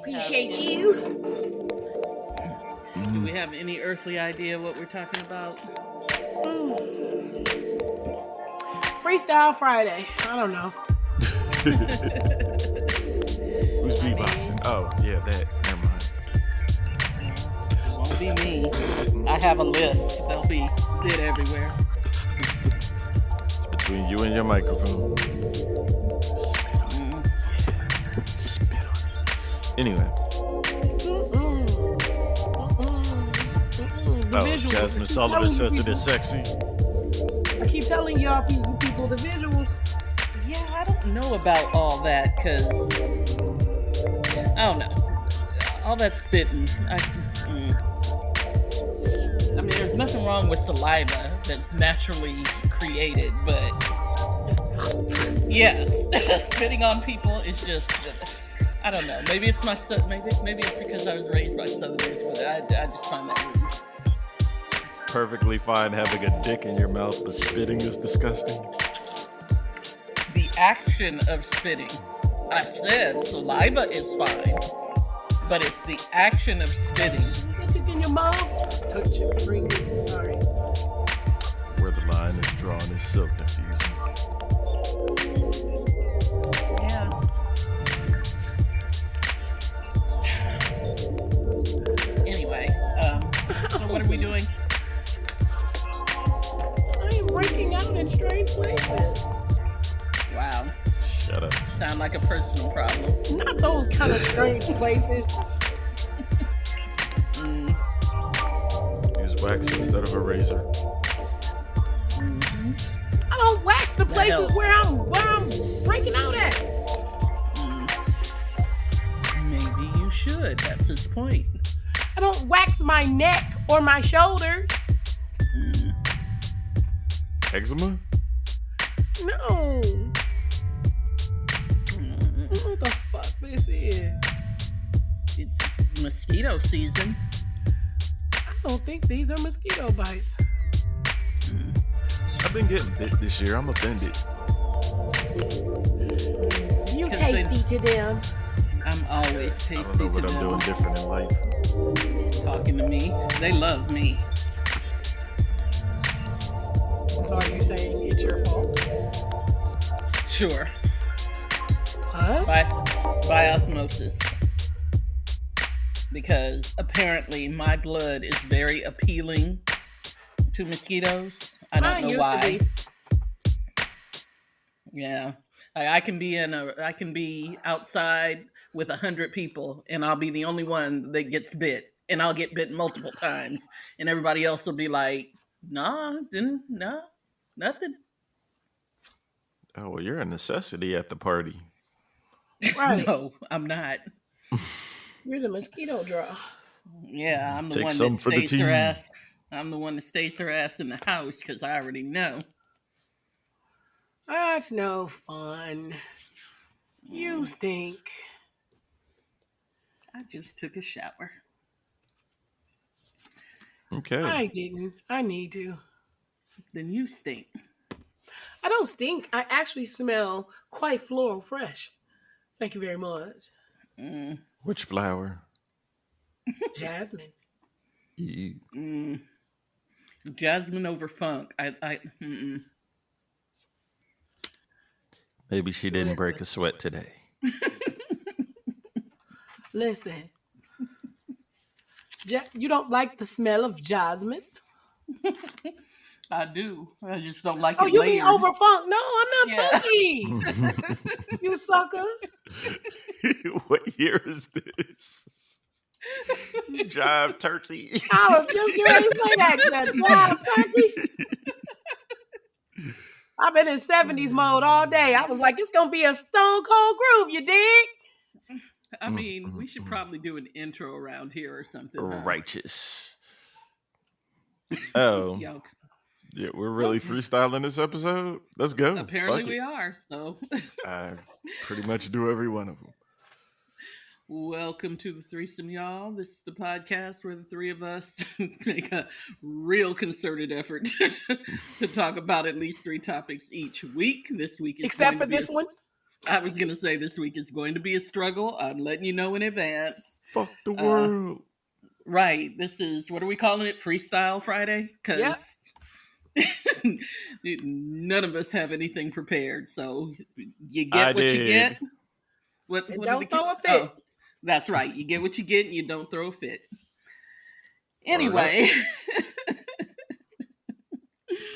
Appreciate you. Do we have any earthly idea what we're talking about? Freestyle Friday. I don't know. Who's beatboxing? Oh, yeah, that. Never mind. It won't be me. I have a list. There'll be spit everywhere. It's between you and your microphone. Spit on it. Yeah. Spit on it. Anyway. The visuals. Jasmine Sullivan says it is sexy. I keep telling y'all people the visuals. Yeah, I don't know about all that because I don't know. All that spitting. I mean, there's nothing wrong with saliva that's naturally created, but yes, spitting on people is just. I don't know. Maybe it's my maybe it's because I was raised by Southerners, but I just find that rude. Perfectly fine having a dick in your mouth, but spitting is disgusting. The action of spitting. I said saliva is fine, but it's the action of spitting. Get it in your mouth. Touch it, bring it. Sorry. Where the line is drawn is so confusing. Yeah. Anyway, so what are we doing? I am breaking out in strange places. Wow. Shut up. Sound like a personal problem. Not those kind of strange places. Use wax instead of a razor. Mm-hmm. I don't wax the places where I'm breaking out at. Maybe you should. That's his point. I don't wax my neck or my shoulders. Eczema? No. What the fuck this is? It's mosquito season. I don't think these are mosquito bites. I've been getting bit this year. I'm offended. You tasty to them. I'm always I tasty don't know to what I'm them. doing different in life. Talking to me. They love me. So are you saying it's your fault? Sure. Huh? By osmosis. Because apparently my blood is very appealing to mosquitoes. I don't know why. Mine used to be. Yeah. I can be outside with 100 people and I'll be the only one that gets bit. And I'll get bit multiple times. And everybody else will be like, nothing. Oh, well, you're a necessity at the party. Right. No, I'm not. You're the mosquito draw. Yeah, I'm the Take one some that for the stays her team. ass. I'm the one that stays her ass in the house because I already know. That's no fun. You stink. I just took a shower. Okay. I didn't. I need to. Then you stink. I don't stink. I actually smell quite floral fresh. Thank you very much. Which flower? Jasmine. Ew. Jasmine over funk. Maybe she didn't break a sweat today. Listen. You don't like the smell of jasmine? I do. I just don't like Oh, it you layered. mean over funk? No, I'm not Yeah. funky. You sucker. What year is this? You jive turkey. I was just going to say that. Jive turkey. I've been in 70s mode all day. I was like, it's going to be a stone cold groove, you dig? I mean, we should probably do an intro around here or something. Huh? Righteous. Oh. Yo, Yeah, we're really freestyling this episode. Let's go. apparently Fuck we it. are. So, I pretty much do every one of them. welcome to the threesome, y'all. This is the podcast where the three of us make a real concerted effort to talk about at least 3 topics each week. This week is Except going for to be this one. I was going to say this week is going to be a struggle. I'm letting you know in advance. Fuck the Uh, world. right. This is, what are we calling it? Freestyle Friday? Yep. Because none of us have anything prepared. So you I get what you did. get. What And did the don't kid? throw a fit. Oh, that's right. You get what you get and you don't throw a fit. Word up. Anyway,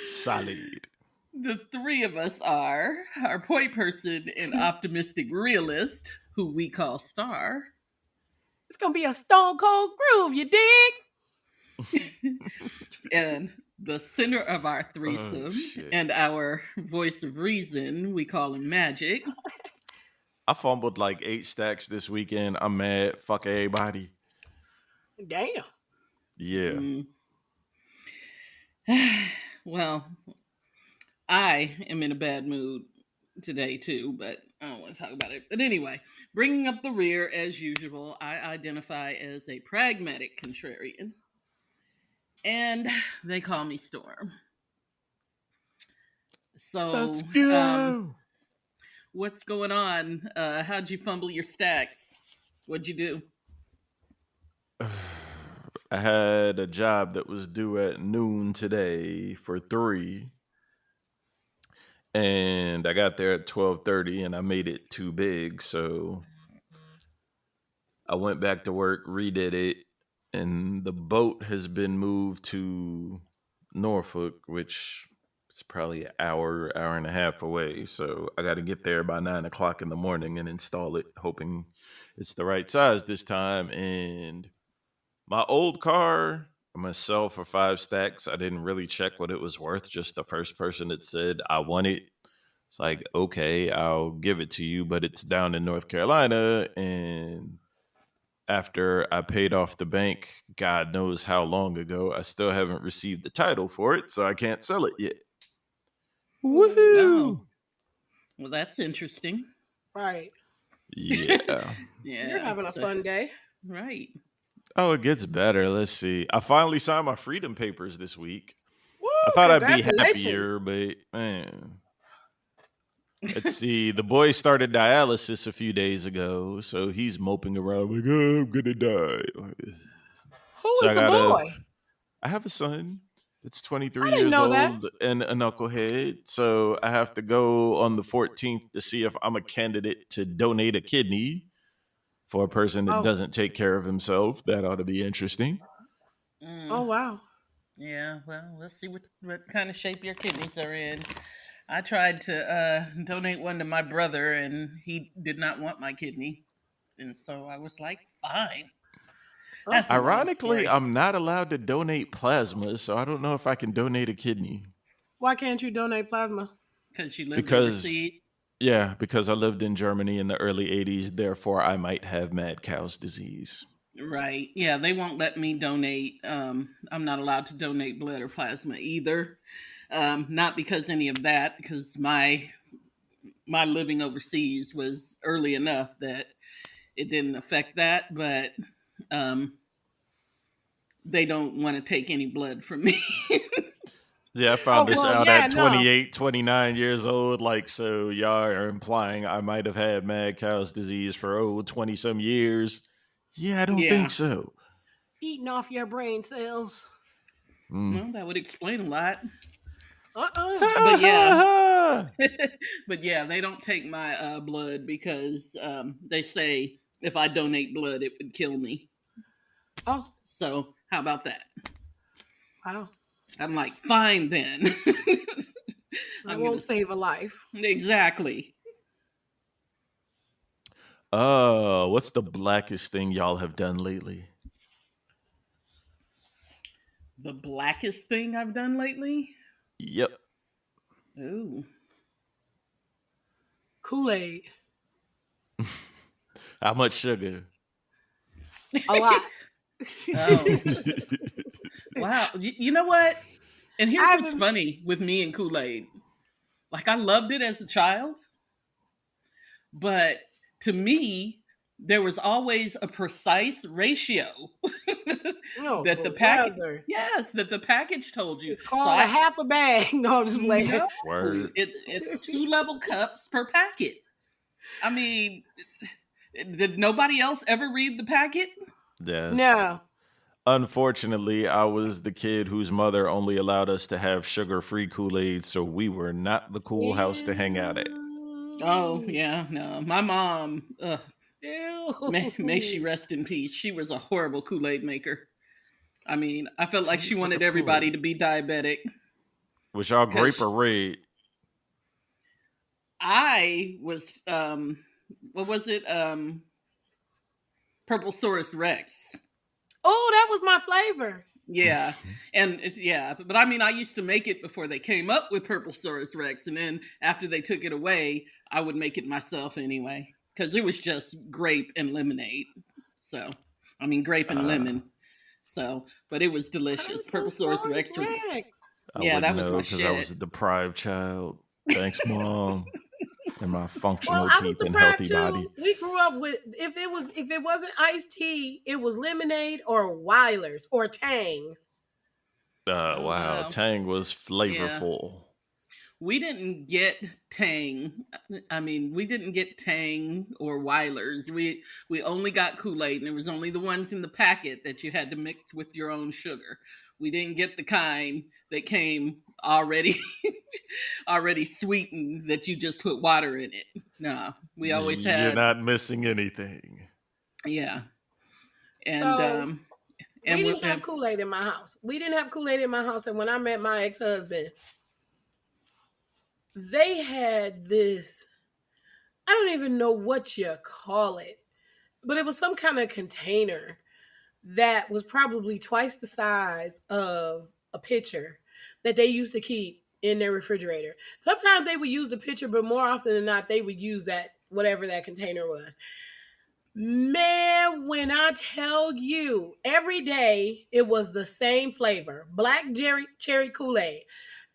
Solid. the three of us are our point person and optimistic realist, who we call Star, It's gonna be a stone cold groove, you dig? and the center of our threesome shit. and our voice of reason, we call him Magic. I fumbled like 8 stacks this weekend. I'm mad. Fuck everybody. Damn. Yeah. Mm. Well, I am in a bad mood today too, but I don't want to talk about it. But anyway, bringing up the rear as usual, I identify as a pragmatic contrarian, and they call me Storm. So, Let's go. what's going on? How'd you fumble your stacks? What'd you do? I had a job that was due at noon today for 3. And I got there at 12:30 and I made it too big. So I went back to work, redid it, and the boat has been moved to Norfolk, which is probably an hour, hour and a half away. So I got to get there by 9 o'clock in the morning and install it, hoping it's the right size this time. And my old car, I'm going to sell for 5 stacks. I didn't really check what it was worth. Just the first person that said, I want it. It's like, okay, I'll give it to you, but it's down in North Carolina. And after I paid off the bank, God knows how long ago, I still haven't received the title for it, so I can't sell it yet. Oh, Woohoo! well, that's interesting. Right. Yeah. Yeah, You're having a so- fun day. right. Oh, it gets better. Let's see. I finally signed my freedom papers this week. Woo, I thought I'd be congratulations. happier, but man. Let's see. The boy started dialysis a few days ago, so he's moping around like, oh, I'm gonna die. Who So is the boy? I have a son. It's I 23 didn't years know that. old and a knucklehead. So I have to go on the 14th to see if I'm a candidate to donate a kidney for a person that Oh. doesn't take care of himself. That ought to be interesting. Mm. Oh wow. Yeah, well, let's see what kind of shape your kidneys are in. I tried to donate one to my brother, and he did not want my kidney. And so I was like, fine. That's another Ironically, story. I'm not allowed to donate plasma, so I don't know if I can donate a kidney. Why can't you donate plasma? Because you lived Because, overseas. yeah, because I lived in Germany in the early 80s, therefore I might have mad cow's disease. Right. Yeah, they won't let me donate. I'm not allowed to donate blood or plasma either. Not because any of that, because my living overseas was early enough that it didn't affect that, but they don't want to take any blood from me. Yeah, I found Oh, this well, out yeah, at 28, 29 years old. Like, so y'all are implying I might have had mad cow's disease for, 20 some years. Yeah, I don't Yeah. think so. Eating off your brain cells. Well, that would explain a lot. Uh-uh. But yeah, they don't take my blood because they say if I donate blood, it would kill me. Oh, So how about that? wow. I'm like, fine then. I won't save a life. Exactly. What's the blackest thing y'all have done lately? The blackest thing I've done lately? Yep. Ooh. Kool-Aid. How much sugar? A lot. Oh. Wow. You know what? And here's I what's haven't- funny with me and Kool-Aid. Like, I loved it as a child, but to me, there was always a precise ratio No, that the but package, rather, yes, that the package told you. it's called a half a bag. No, I'm just playing. No, Word. it's 2 level cups per packet. I mean, did nobody else ever read the packet? Yes. No. Unfortunately, I was the kid whose mother only allowed us to have sugar-free Kool-Aid, so we were not the cool house to hang out at. Oh Ew. yeah, no. My mom, may she Ew. rest in peace. She was a horrible Kool-Aid maker. I mean, I felt like Who she fuck wanted up everybody Kool-Aid? to be diabetic Was y'all grape or because red? I was what was it? Purple Saurus Rex. Oh, that was my flavor. Yeah, and yeah, but I mean, I used to make it before they came up with Purple Saurus Rex, and then after they took it away, I would make it myself anyway because it was just grape and lemonade. So, I mean, grape and Uh, lemon. So, but it was delicious. Purple Purple Saurus Forest Rex was, Rex. I yeah, wouldn't that was know my because I was shit. a deprived child. Thanks, Mom, and my Well, functional I was teeth and deprived healthy body. too. We grew up with if it wasn't iced tea, it was lemonade or Wyler's or Tang. Oh Wow, wow, Tang was yeah. flavorful. We didn't get Tang. I mean, we didn't get Tang or Wyler's. We only got Kool-Aid, and it was only the ones in the packet that you had to mix with your own sugar. We didn't get the kind that came already already sweetened that you just put water in it. No, we always You're had, not missing anything. yeah, and So we and we didn't have Kool-Aid in my house. We didn't have Kool-Aid in my house. And when I met my ex-husband, they had this, I don't even know what you call it, but it was some kind of container that was probably twice the size of a pitcher that they used to keep in their refrigerator. Sometimes they would use the pitcher, but more often than not, they would use that, whatever that container was. Man, when I tell you, every day it was the same flavor, black cherry Kool-Aid.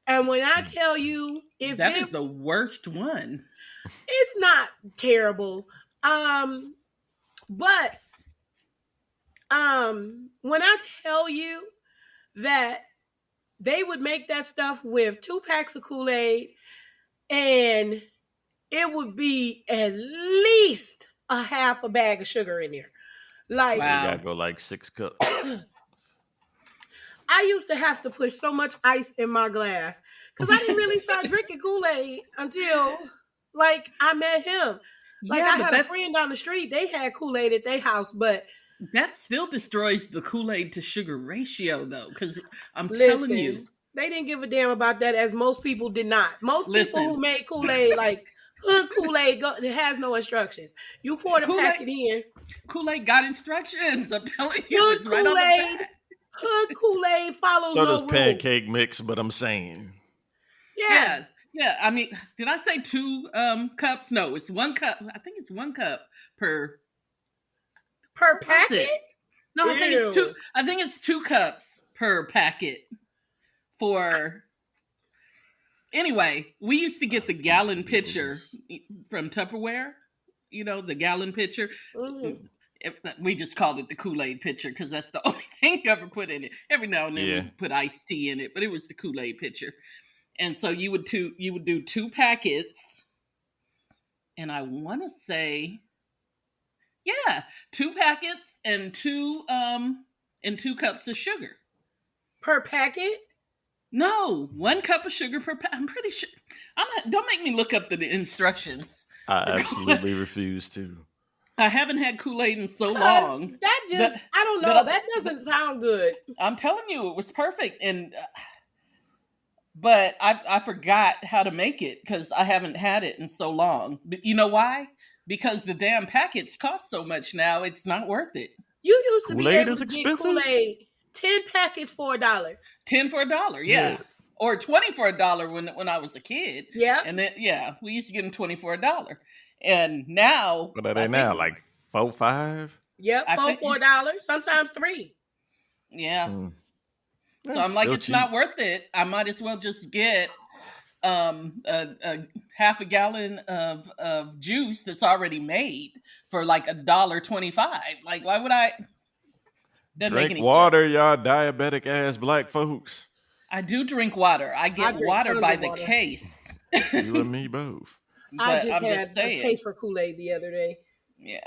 And when I tell you, if that it, is the worst one. it's not terrible. But when I tell you that they would make that stuff with 2 packs of Kool-Aid and it would be at least a half a bag of sugar in there. Like, You gotta Wow. go like 6 cups. I used to have to push so much ice in my glass because I didn't really start drinking Kool-Aid until like I met him. Like Yeah, I but had a friend down the street, they had Kool-Aid at their house, but that still destroys the Kool-Aid to sugar ratio though, because I'm telling you, listen, they didn't give a damn about that as most people did not. Most people who listen, made Kool-Aid, like hood Kool-Aid, it has no instructions. You pour the Kool-Aid packet in. Kool-Aid got instructions. I'm telling you, Hood it's right on the Kool-Aid, back. hood Kool-Aid follows So does no rules. pancake mix, but I'm saying Yeah, Yeah, yeah. I mean, did I say 2 cups? No, it's 1 cup. I think it's 1 cup per. per Was packet. it? No, I think it's two. Ew. I think it's 2 cups per packet for. Anyway, we used to get the used to gallon be able to pitcher from Tupperware. You know, the gallon pitcher. Mhm. We just called it the Kool-Aid pitcher because that's the only thing you ever put in it. Every now and then Yeah. we put iced tea in it, but it was the Kool-Aid pitcher. And so you would do 2 packets, and I want to say, yeah, 2 packets and 2 cups of sugar. Per packet. No, 1 cup of sugar per pack. I'm pretty sure. Don't make me look up the instructions. I absolutely refuse to. I haven't had Kool-Aid in so Cause long that that just, I don't that know, that doesn't sound good. I'm telling you, it was perfect. And but I forgot how to make it because I haven't had it in so long. But you know why? Because the damn packets cost so much now. It's not worth it. You used to be Kool-Aid able is to get expensive? Kool-Aid 10 packets for $1. 10 for $1, Yeah. yeah, or 20 for $1 when I was a kid. Yeah. And then yeah, we used to get them 20 for $1. And now What are I they now? think Like 4, 5? Yep. I Four think for $1, sometimes 3. yeah. Mm. So That's I'm like, still it's cheap. not worth it. I might as well just get a half a gallon of juice that's already made for like $1.25. Like, why would I? Doesn't make Drink any water, sense. y'all diabetic ass black folks. I do drink water. I I get drink water tons by of the water. case. You and me both. I But just I'm just had a saying, taste for Kool-Aid the other day. yeah.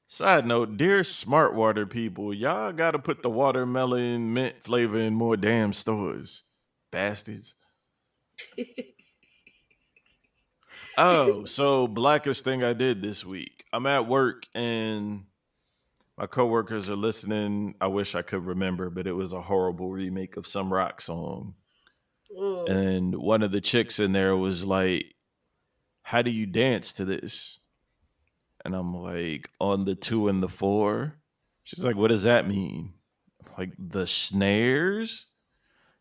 Side note, dear smart water people, y'all gotta put the watermelon mint flavor in more damn stores. Bastards. Oh, so blackest thing I did this week. I'm at work and my coworkers are listening. I wish I could remember, but it was a horrible remake of some rock song. Mm. And one of the chicks in there was like, "How do you dance to this?" And I'm like, "On the 2 and the 4." She's like, "What does that mean?" I'm like, "The snares?"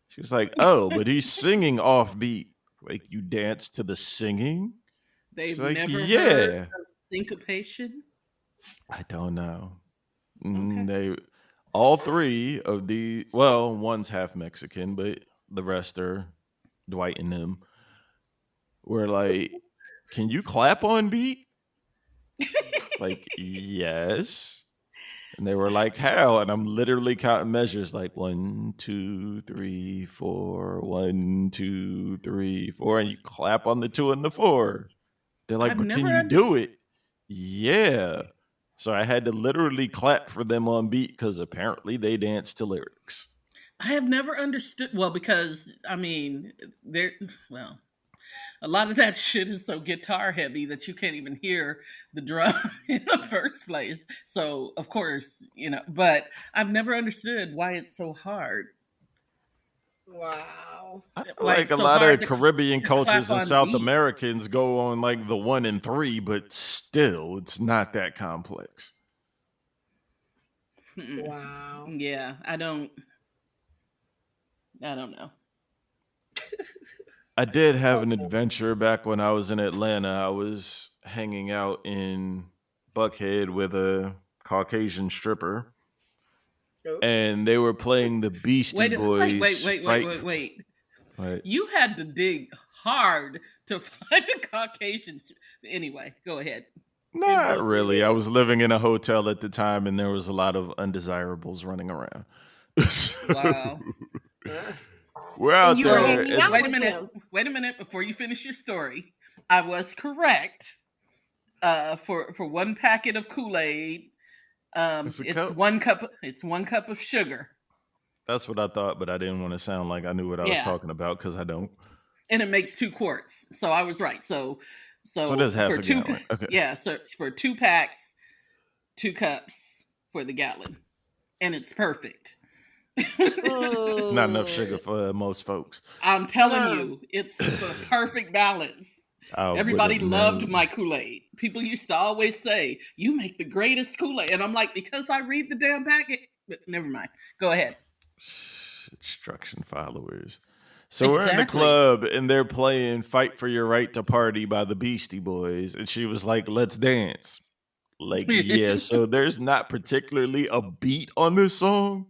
She was like, "Oh, but he's singing off beat." Like, you dance to the singing? She's They've like, never heard "Yeah." of syncopation. I don't know. Okay. They all three of the, well, one's half Mexican, but the rest are Dwight and them. Were like, "Can you clap on beat?" Like, yes. And they were like, "How?" And I'm literally counting measures like 1, 2, 3, 4, 1, 2, 3, 4, and you clap on the 2 and the 4. They're like, I've "But can never you do understood. it?" Yeah. So I had to literally clap for them on beat because apparently they dance to lyrics. I have never understood. Well, because I mean, there. Well, a lot of that shit is so guitar heavy that you can't even hear the drum in the first place. So, of course, but I've never understood why it's so hard. Wow. I feel Why like it's a so lot hard of to, Caribbean to clap cultures and on South beat. Americans go on like the 1 and 3, but still, it's not that complex. Mm-mm. Wow. Yeah, I don't know. I did have an adventure back when I was in Atlanta. I was hanging out in Buckhead with a Caucasian stripper, Oh. and they were playing the Beastie Boys fight. Wait. What? You had to dig hard to find a Caucasian. Anyway, go ahead. In Not really. I Buckhead. was living in a hotel at the time, and there was a lot of undesirables running around. So Wow. Uh, we're and out you were there, So hanging out and with them. wait a minute before you finish your story. I was correct. For one packet of Kool-Aid, it's a it's cup. one cup. It's 1 cup of sugar. That's what I thought, but I didn't want to sound like I knew what I was Yeah, talking about because I don't. and it makes 2 quarts. So I was right. So So there's half for a two, gallon. Okay. yeah, so for 2 packs, 2 cups for the gallon, and it's perfect. Not enough Mm. sugar for most folks. I'm telling Huh. you, it's the perfect balance. I would Everybody have loved known. my Kool-Aid. People used to always say, "You make the greatest Kool-Aid," and I'm like, because I read the damn packet. But never mind. Go ahead. Instruction followers. So we're in the Exactly. club and they're playing Fight for Your Right to Party by the Beastie Boys. And she was like, "Let's dance." Like, yeah, so there's not particularly a beat on this song.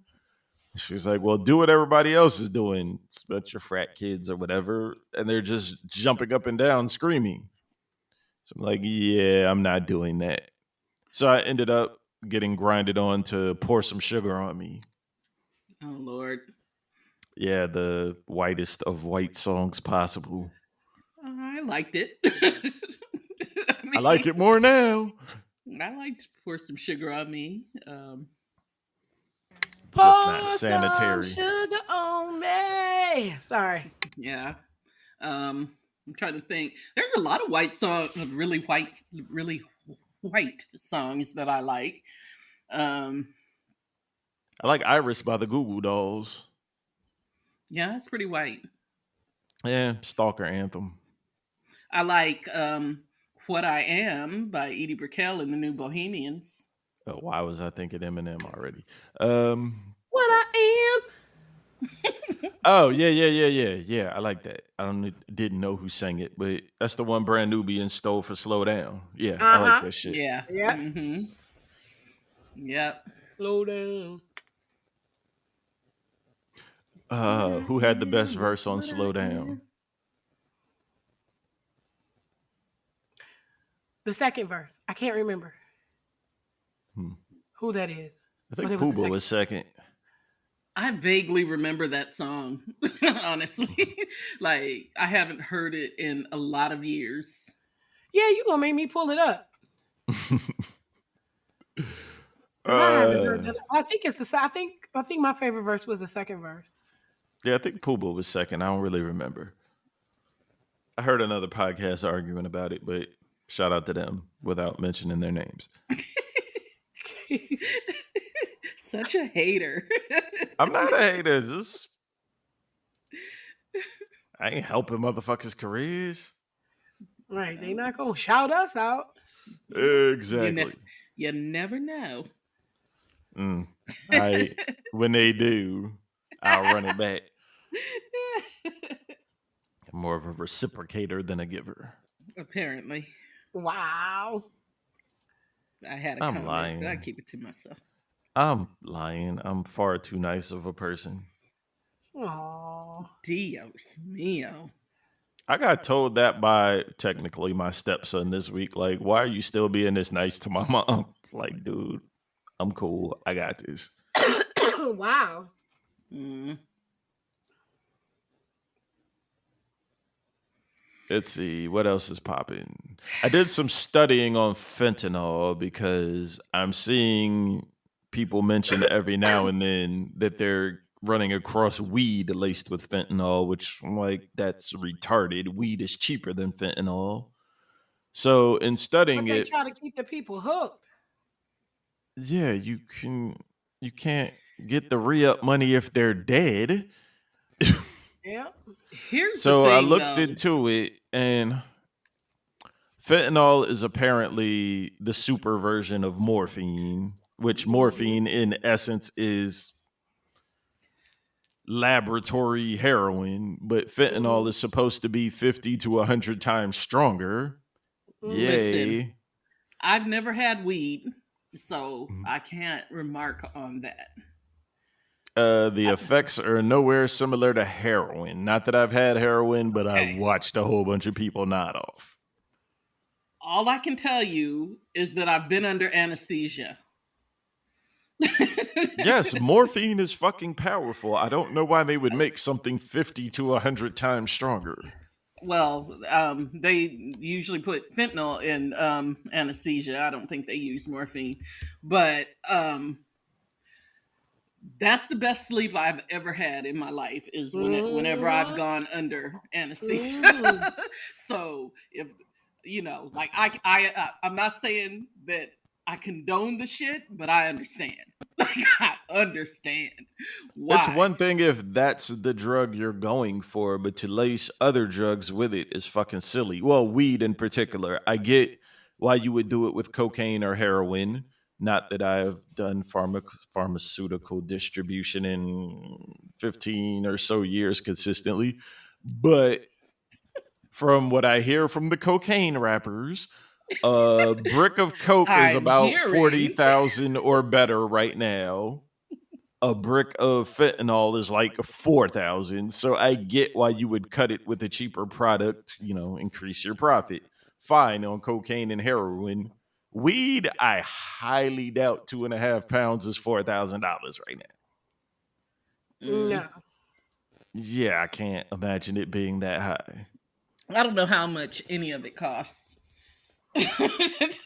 She was like, "Well, do what everybody else is doing. It's a bunch of frat kids or whatever." And they're just jumping up and down, screaming. So I'm like, "Yeah, I'm not doing that." So I ended up getting grinded on to Pour Some Sugar on Me. Oh Lord, Yeah, the whitest of white songs possible. I liked it. I I like mean, it more now. I liked pour some sugar on me. Just not Pour some sanitary. sugar on me. Sorry. Yeah. I'm trying to think. There's a lot of white songs, really white songs that I like. Um, I like Iris by the Goo Goo Dolls. yeah, it's pretty white. Yeah, Stalker Anthem. I like "What I Am" by Edie Brickell and the New Bohemians. Why was I thinking Eminem already? Um, What I oh yeah. I like that. I don't didn't know who sang it, but that's the one Brand Nubian stole for Slow Down. Yeah, am. I Uh like huh. that shit. Yeah. Yep. Mm-hmm. Yep. Slow down. What I Who had the best am is verse on what I Slow Down? am. The second verse. I can't remember Hmm. who that is, I but think it was the Pooba second. was second. I vaguely remember that song, honestly. Like, I haven't heard it in a lot of years. Yeah, you gonna make me pull it up because I haven't heard uh, that. I think it's the. I think my favorite verse was the second verse. yeah, I think Pooba was second. I don't really remember. I heard another podcast arguing about it, but shout out to them without mentioning their names. Such a hater. I'm not a hater. I ain't helping motherfuckers' careers. Right, they not gonna shout us out. You Exactly. you never know. Mm. I when they do, I'll run it back. I'm more of a reciprocator than a giver. Apparently, Wow. I had a I'm comment, but I lying. keep it to myself. I'm lying. I'm far too nice of a person. Aww. Dios mio. I got told that by technically my stepson this week. Like, why are you still being this nice to my mom? Like, dude, I'm cool. I got this. Wow. Mm. Let's see what else is popping. I did some studying on fentanyl because I'm seeing people mention every now and then that they're running across weed laced with fentanyl, which I'm like, that's retarded. Weed is cheaper than fentanyl. So in But studying they it, try to keep the people hooked. yeah, you can't get the re-up money if they're dead. Yeah. Here's the So I thing, looked though. into it, and fentanyl is apparently the super version of morphine, which Hmm. morphine in essence is laboratory heroin, but fentanyl Hmm. is supposed to be 50 to 100 times stronger. Hmm. Listen, Yay. I've never had weed, so I can't remark on that. The effects are nowhere similar to heroin. Not that I've had heroin, but I've Okay. watched a whole bunch of people nod off. All I can tell you is that I've been under anesthesia. Yes, morphine is fucking powerful. I don't know why they would make something 50 to 100 times stronger. Well, they usually put fentanyl in anesthesia. I don't think they use morphine, but that's the best sleep I've ever had in my life. Is whenever I've Hmm. gone under Hmm. anesthesia. So if like I'm not saying that I condone the shit, but I understand. Like I understand It's why. one thing if that's the drug you're going for, but to lace other drugs with it is fucking silly. Well, weed in particular. I get why you would do it with cocaine or heroin. Not that I've done pharmaceutical distribution in 15 or so years consistently, but from what I hear from the cocaine rappers, a brick of coke is I'm about hearing 40,000 or better right now. A brick of fentanyl is like 4,000. So I get why you would cut it with a cheaper product, increase your profit. Fine on cocaine and heroin. Weed, I highly doubt 2.5 pounds is $4,000 right now. mm, No. Yeah, I can't imagine it being that high. I don't know how much any of it costs. Once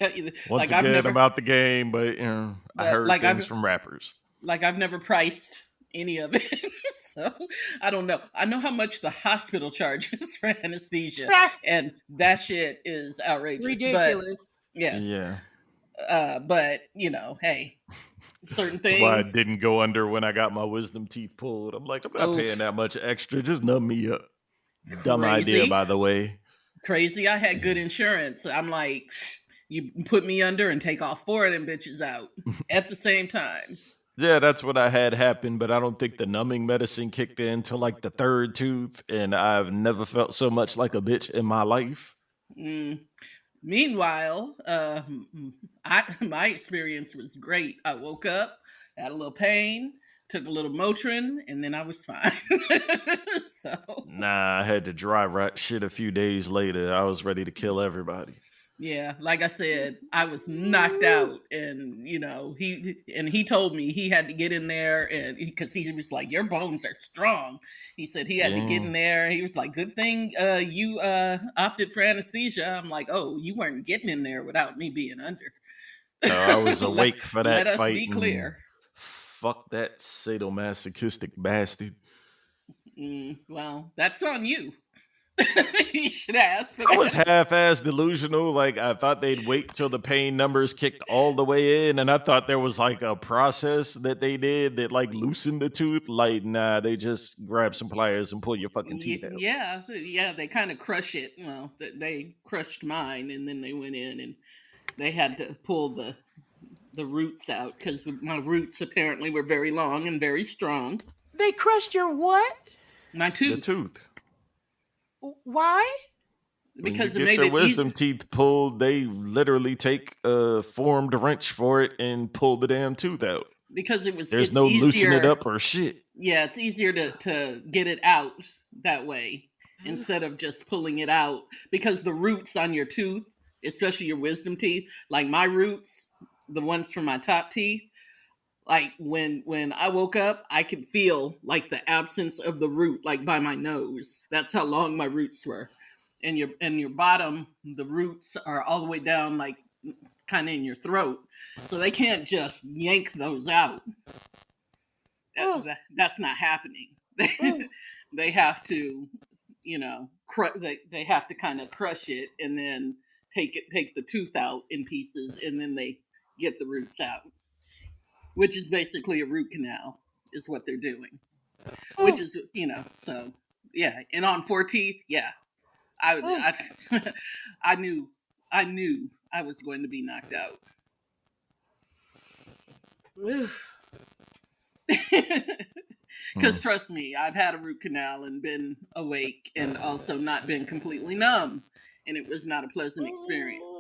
like I've again, I'm never out the game, but I but heard things from rappers. I've never priced any of it. So I don't know. I know how much the hospital charges for anesthesia, and that shit is outrageous. But Ridiculous. yes, Yeah. but hey, certain That's why I didn't things. go under when I got my wisdom teeth pulled. I'm like, I'm not paying Oof, that much extra. Just numb me up. Dumb idea, crazy, by the way. crazy. I had good insurance. I'm like, you put me under and take all four of them bitches out at the same time. Yeah, that's what I had happen, but I don't think the numbing medicine kicked in till like the third tooth, and I've never felt so much like a bitch in my life. Mm. Meanwhile, my experience was great. I woke up, had a little pain, took a little Motrin, and then I was fine. So, Nah, I had to dry rot shit a few days later. I was ready to kill everybody. Yeah, like I said, I was knocked out, and he told me he had to get in there, and because he was like, "Your bones are strong." He said he had to get Yeah. in there. He was like, "Good thing you opted for anesthesia." I'm like, "Oh, you weren't getting in there without me being under." No, I was let, awake for let that us fight be and clear. fuck that sadomasochistic bastard. Well, that's on you. You should ask for I was that. half-ass delusional. Like I thought they'd wait till the pain numbers kicked all the way in, and I thought there was like a process that they did that like loosened the tooth. Like, nah, they just grab some pliers and pull your fucking teeth out. Yeah, they kind of crush it. Well, they crushed mine, and then they went in and they had to pull the roots out because my roots apparently were very long and very strong. They crushed your what? My The tooth, tooth. Why? When you because it get made your it wisdom easy. teeth pulled, they literally take a formed wrench for it and pull the damn tooth out. Because There's it's no loosen it easier. up or shit. Yeah, it's easier to get it out that way instead of just pulling it out because the roots on your tooth, especially your wisdom teeth, like my roots, the ones from my top teeth, like when I woke up, I could feel like the absence of the root like by my nose. That's how long my roots were. And your bottom, the roots are all the way down like kind of in your throat. So they can't just yank those out. Mm, That's not happening. mm. They have to, they have to kind of crush it and then take the tooth out in pieces, and then they get the roots out, which is basically a root canal, is what they're doing. Which Mm, is, so yeah. And on four teeth, yeah, mm. I I knew I was going to be knocked out. Oof. Hmm. Because trust me, I've had a root canal and been awake and also not been completely numb. And it was not a pleasant experience.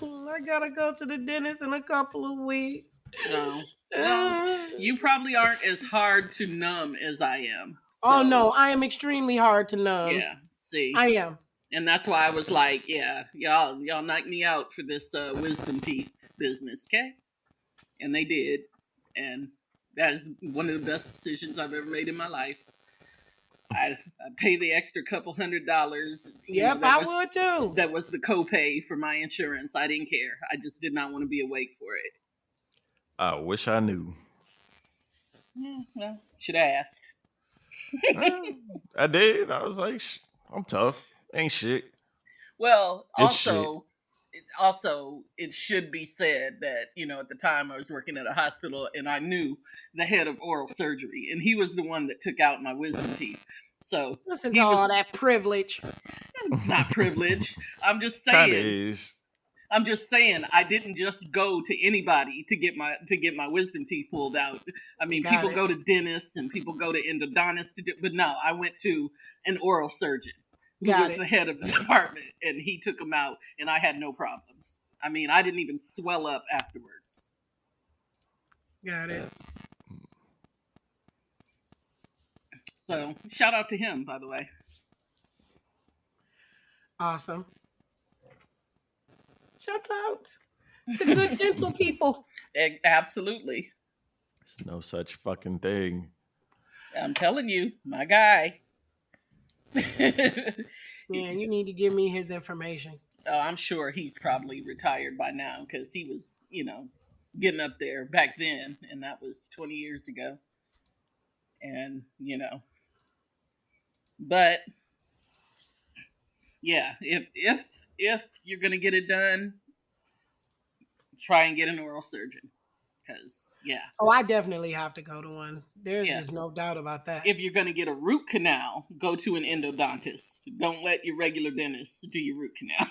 I gotta go to the dentist in a couple of weeks. No. Well, you probably aren't as hard to numb as I am. Oh So, no, I am extremely hard to numb. yeah. See? I am. And that's why I was like, yeah, y'all knocked me out for this wisdom teeth business, okay? And they did. And that is one of the best decisions I've ever made in my life. I pay the extra couple $100. Yep, That I was would too. the copay for my insurance. I didn't care. I just did not want to be awake for it. I wish I knew. Yeah, well, should have asked. Uh, I did. I was like, I'm tough. Ain't shit. Well, It's shit. also it should be said that at the time I was working at a hospital and I knew the head of oral surgery, and he was the one that took out my wisdom teeth. So Listen to he all was. that privilege. It's not privilege. I'm just Kinda saying. is. I'm just saying I didn't just go to anybody to get my wisdom teeth pulled out. I mean, Got people it. go to dentists and people go to endodontists but no, I went to an oral surgeon who Got was it. the head of the department, and he took them out, and I had no problems. I mean, I didn't even swell up afterwards. Got it. So shout out to him, by the way. Awesome. Shout out to good dental people. Absolutely, There's no such fucking thing. I'm telling you, my guy. Man, you need to give me his information. I'm sure he's probably retired by now because he was, getting up there back then, and that was 20 years ago. And, but yeah, if you're gonna get it done, try and get an oral surgeon because Oh, I definitely have to go to one. There's yeah. just no doubt about that. If you're gonna get a root canal, go to an endodontist. Don't let your regular dentist do your root canal.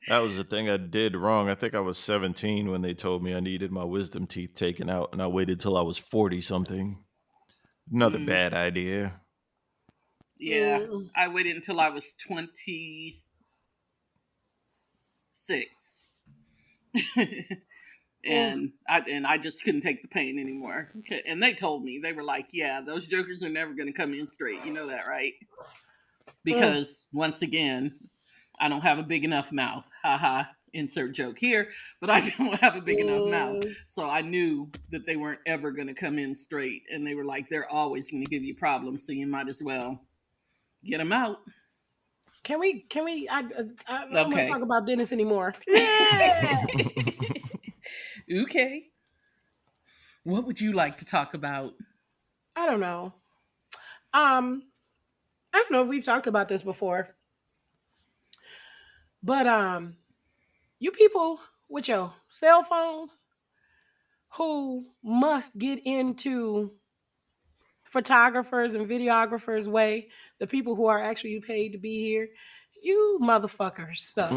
That was the thing I did wrong. I think I was 17 when they told me I needed my wisdom teeth taken out, and I waited till I was 40 something. Another Mm, bad idea. yeah, Mm, I waited until I was 26. mm, And I just couldn't take the pain anymore. And they told me, they were like, "Yeah, those jokers are never going to come in straight. You know that, right?" mm. Because once again, I don't have a big enough mouth. Haha. Insert joke here, but I don't have a big enough mouth. Mm, So I knew that they weren't ever going to come in straight. And they were like, they're always going to give you problems. So you might as well get them out. can we? I don't want to talk Okay. about Dennis anymore. Yeah. Okay. What would you like to talk about? I don't know. Um, I don't know if we've talked about this before, but you people with your cell phones who must get into photographers and videographers way, the people who are actually paid to be here, you motherfuckers suck.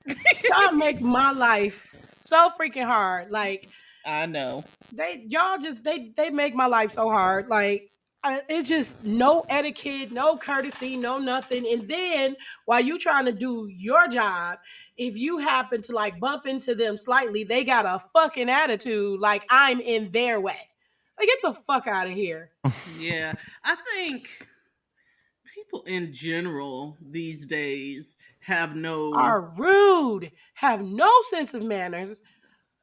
Y'all make my life so freaking hard. Like I know. they make my life so hard. Like it's just no etiquette, no courtesy, no nothing. And then while you trying to do your job, if you happen to like bump into them slightly, they got a fucking attitude like I'm in their way. Like get the fuck out of here. Yeah. I think people in general these days have no. Are rude, have no sense of manners,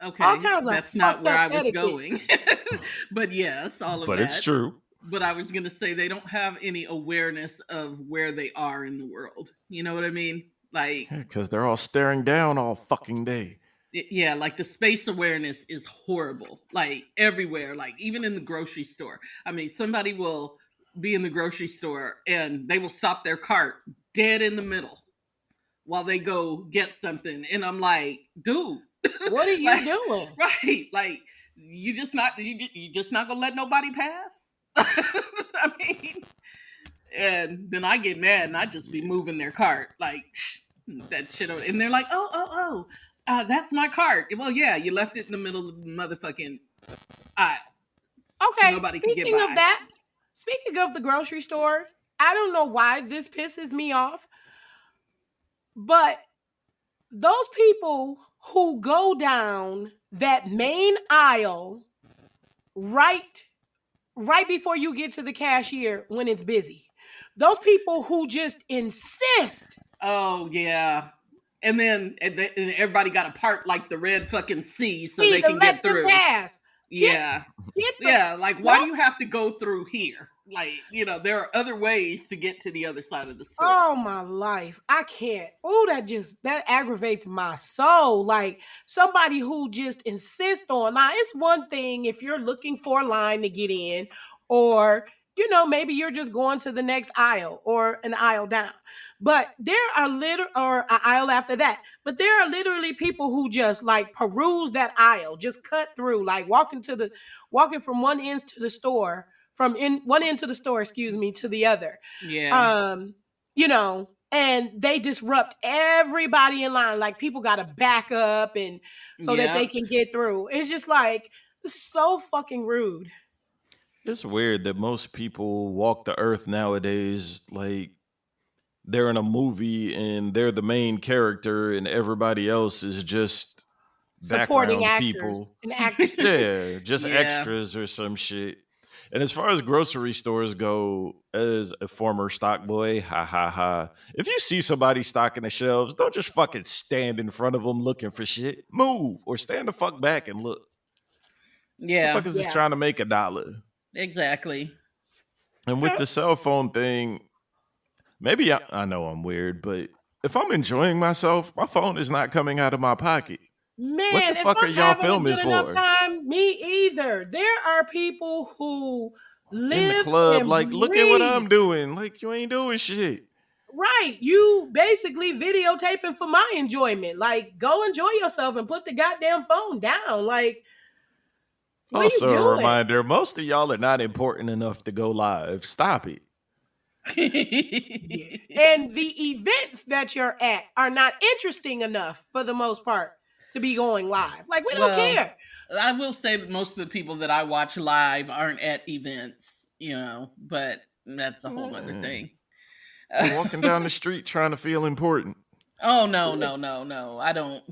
all Okay, kinds of that's not fucked where up I was etiquette. going. But yes, all of But it's that. true. But I was going to say they don't have any awareness of where they are in the world. You know what I mean? Like, Because they're all staring down all fucking day. yeah, like the space awareness is horrible. Like everywhere, like even in the grocery store. I mean, somebody will be in the grocery store and they will stop their cart dead in the middle while they go get something. And I'm like, dude, What are you like, doing? right, like you just not gonna let nobody pass. I mean, and then I get mad and I just be moving their cart like that shit, and they're like, that's my cart. Well, yeah, you left it in the middle of the motherfucking aisle so Okay, nobody could get speaking of by. that, speaking of the grocery store, I don't know why this pisses me off, but those people who go down that main aisle right right before you get to the cashier when it's busy. Those people who just insist Oh yeah. And everybody got a part like the red fucking C so me they to can let get them through. pass. Get Yeah. get the Yeah, like why do no. you have to go through here? Like, there are other ways to get to the other side of the store. Oh my life. I can't. Oh, that aggravates my soul. Like somebody who just insists on. Now, it's one thing if you're looking for a line to get in, or maybe you're just going to the next aisle or an aisle down. But there are or an aisle after that. But there are literally people who just like peruse that aisle, just cut through, like walking from one end to the store, from in one end to the store, excuse me, to the other, Yeah. um and they disrupt everybody in line, like people got to back up and so that they Yep. can get through. It's just like it's so fucking rude. It's weird that most people walk the earth nowadays like they're in a movie and they're the main character and everybody else is just Supporting background actors people. and actresses. Yeah, just Yeah. extras or some shit. And as far as grocery stores go, as a former stock boy, ha ha ha. If you see somebody stocking the shelves, don't just fucking stand in front of them looking for shit. Move or stand the fuck back and look. Yeah. Motherfuckers is Yeah. trying to make a dollar. Exactly. And with the cell phone thing, maybe I know I'm weird, but if I'm enjoying myself, my phone is not coming out of my pocket. What the Man, if fuck are I'm y'all having a filming good enough for? time, me either. There are people who In the live club, and like, look at what breathe. I'm doing. Like, you ain't doing shit. Right. You basically videotaping for my enjoyment. Like, go enjoy yourself and put the goddamn phone down. Like, what are you Also, a doing? reminder most of y'all are not important enough to go live. Stop it. Yeah. And the events that you're at are not interesting enough for the most part to be going live. Like, we don't Well, care. I will say that most of the people that I watch live aren't at events, but that's a whole nother Yeah. thing. You're walking down the street trying to feel important. Oh no, no, Yes. no, no. I don't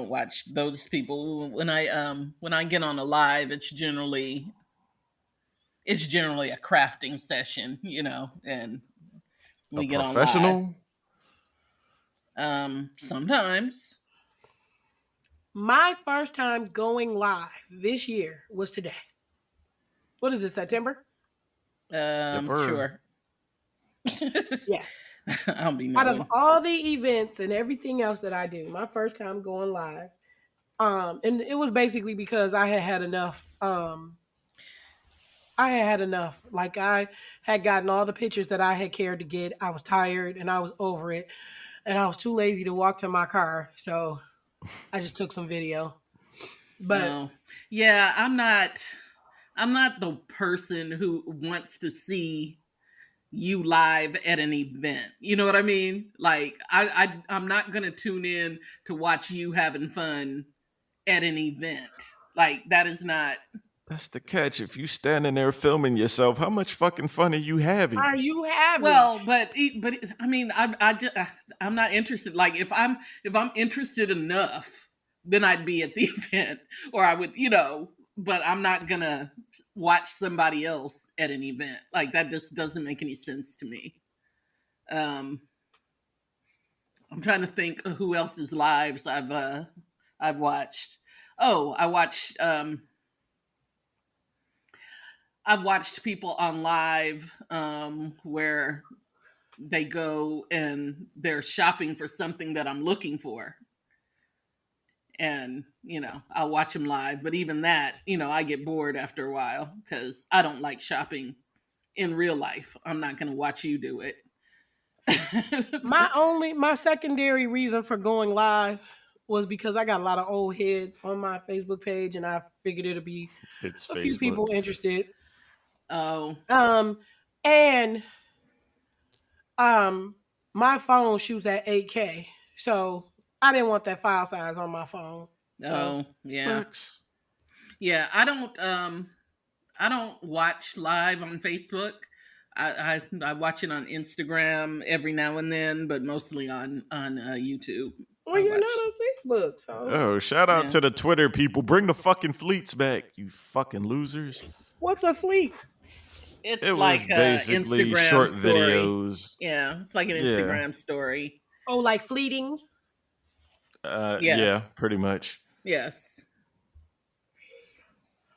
watch those people. When I get on a live, it's generally a crafting session, and A we get on live. professional? Sometimes. My first time going live this year was today. What is it, September? Yepper. Sure. Yeah. I'll be Out of knowing. all the events and everything else that I do, my first time going live, and it was basically because I had had enough. I had had enough. Like I had gotten all the pictures that I had cared to get. I was tired and I was over it, and I was too lazy to walk to my car, so I just took some video. But Oh, yeah. I'm not the person who wants to see you live at an event. You know what I mean? Like I'm not gonna tune in to watch you having fun at an event. Like that is not. That's the catch. If you standing there filming yourself, how much fucking fun are you having? are you having? Well, I mean, I'm not interested. Like if I'm interested enough, then I'd be at the event, or I would, But I'm not gonna watch somebody else at an event. Like that just doesn't make any sense to me. Um, I'm trying to think of who else's lives I've watched. Oh, I've watched people on live where they go and they're shopping for something that I'm looking for. And, I'll watch them live. But even that, I get bored after a while because I don't like shopping in real life. I'm not going to watch you do it. My secondary reason for going live was because I got a lot of old heads on my Facebook page, and I figured it'd be It's a few people Facebook. interested. Oh, And um, my phone shoots at 8K, so I didn't want that file size on my phone. So oh, yeah. Facts. Yeah, I don't watch live on Facebook. I watch it on Instagram every now and then, but mostly on YouTube. well, I you're not watch. on Facebook, so Oh, shout out Yeah, to the Twitter people. Bring the fucking fleets back, you fucking losers. what's a fleet? it's It was like a basically Instagram short story. videos. Yeah, it's like an Yeah. Instagram story. Oh, like fleeting. Yeah, Yes, pretty much. yes.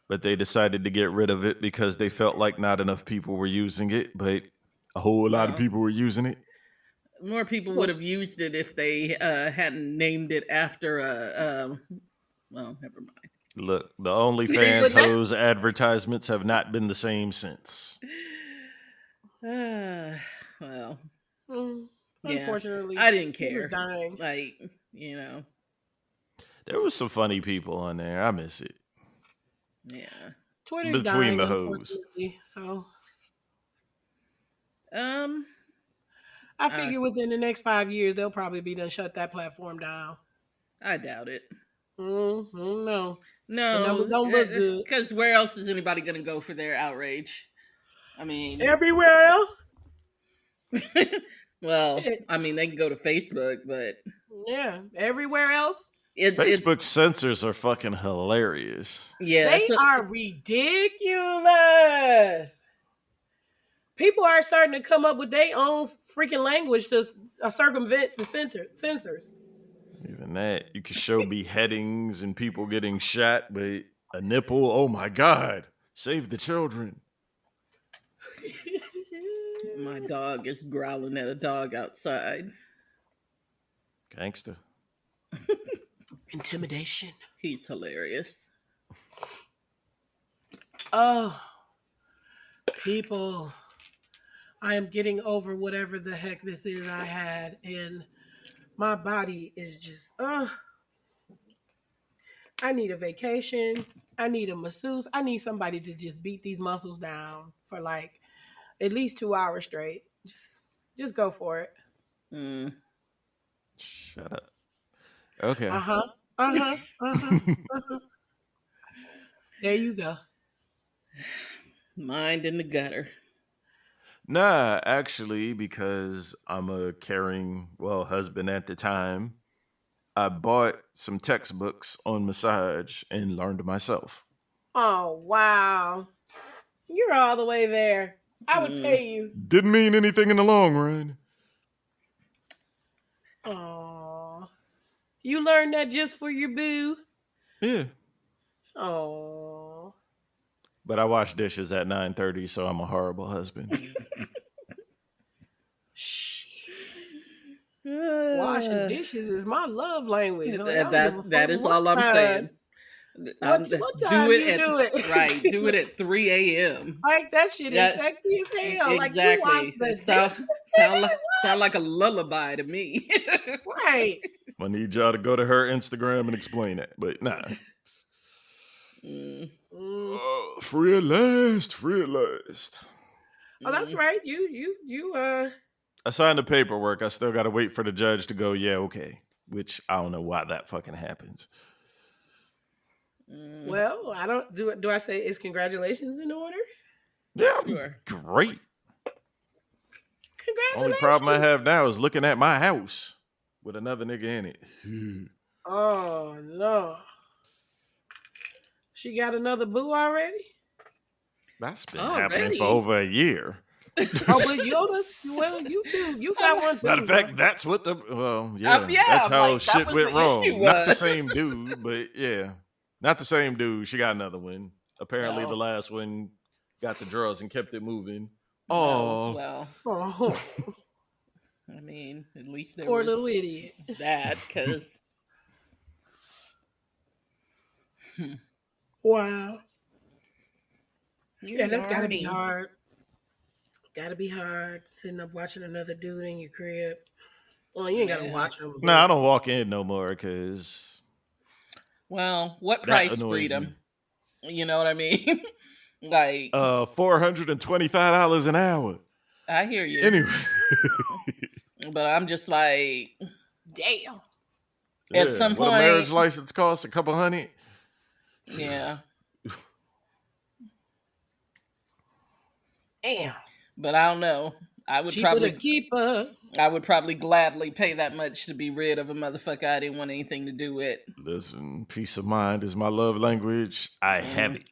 But they decided to get rid of it because they felt like not enough people were using it, but a whole lot of Well, people were using it. more people would Well, have used it if they hadn't named it after a. Well, never mind. Look, the they OnlyFans would not. hose advertisements have not been the same since. Well, Mm, yeah, unfortunately, I didn't Twitter's care. dying. Like, you know, There was some funny people on there. I miss it. yeah. Twitter's Between dying, the hose. unfortunately. So Um, I I figure within the next 5 years, they'll probably be done shut that platform down. I doubt it. No, the numbers No, don't look good because where else is anybody going to go for their outrage? I mean, everywhere else. well, I mean they can go to Facebook, but Yeah, everywhere else. it's Facebook censors are fucking hilarious. yeah, They are ridiculous. People are starting to come up with their own freaking language to circumvent the censors. Even that. You can show beheadings and people getting shot, but a nipple, oh my God. Save the children. my dog is growling at a dog outside. Gangster. Intimidation. He's hilarious. Oh, people. I am getting over whatever the heck this is I had, and my body is just, I need a vacation. I need a masseuse. I need somebody to just beat these muscles down for like at least 2 hours straight. Just go for it. Mm. Shut up. Okay. Uh huh. Uh huh. Uh huh. Uh-huh. There you go. Mind in the gutter. Nah, actually, because I'm a caring, well, husband at the time, I bought some textbooks on massage and learned myself. Oh wow, you're all the way there. I would Mm. pay you. Didn't mean anything in the long run. Oh. You learned that just for your boo? Yeah. Oh. But I wash dishes at 9:30, so I'm a horrible husband. Shit. Washing Uh, dishes is my love language. Like, I don't give a fuck that is all I'm saying. what Do time it you at do right. it. Do it at 3 a.m. Like that shit is Yeah, sexy as hell. Like you wash exactly. the Sound dishes, sound like a lullaby to me. nigga. What? Right. I need y'all to go to her Instagram and explain it. But nah. Mm, Mm. Free at last. Free at last. Oh, that's mm, right. You I signed the paperwork. I still got to wait for the judge to go, yeah, okay. Which I don't know why that fucking happens. mm. well, I don't do I say is congratulations in order? Yeah, Sure. great. Only problem I Congratulations. have now is looking at my house with another nigga in it. Oh no. She got another boo already? That's been happening for Already. over a year. Oh, but you too. You got one Matter too, of bro. fact, that's what yeah, yeah, that's I'm how like, that shit was the went issue wrong. Not the was. same dude, but yeah, not the same dude. She got another one. Apparently, the Oh, last one got the drugs and kept it moving. oh, Oh, well. Oh, I mean, at least there poor little was idiot. that, because Wow. Yeah, you that's gotta be yarny. hard. Gotta be hard sitting up watching another dude in your crib. Well, you ain't gotta Yeah. watch him, no, I but don't walk in no more because Well, what that price annoys freedom? me. You know what I mean? Like, $425 an hour. I hear you, Anyway, but I'm just like, damn. at yeah, some what a marriage point, license costs, a couple hundred. yeah. Damn. But I don't know. I would Cheaper to probably, keep her. I would probably gladly pay that much to be rid of a motherfucker I didn't want anything to do with. Listen, peace of mind is my love language. I have Mm, it.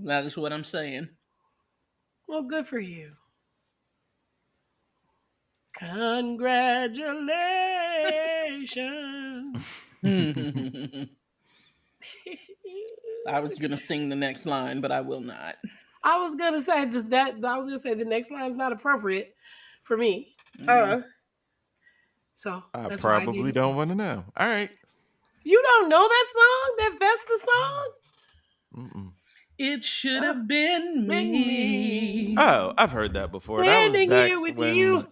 that is what I'm saying. Well, good for you. Congratulations. I was gonna sing the next line, but I will not. I was gonna say I was gonna say the next line's not appropriate for me. Mm. So I that's why I probably didn't say don't it. want to know. All right. You don't know that song? That Vesta song? Mm-mm. It should Oh, have been been me. me. Oh, I've heard that before. That was Standing back here with when you.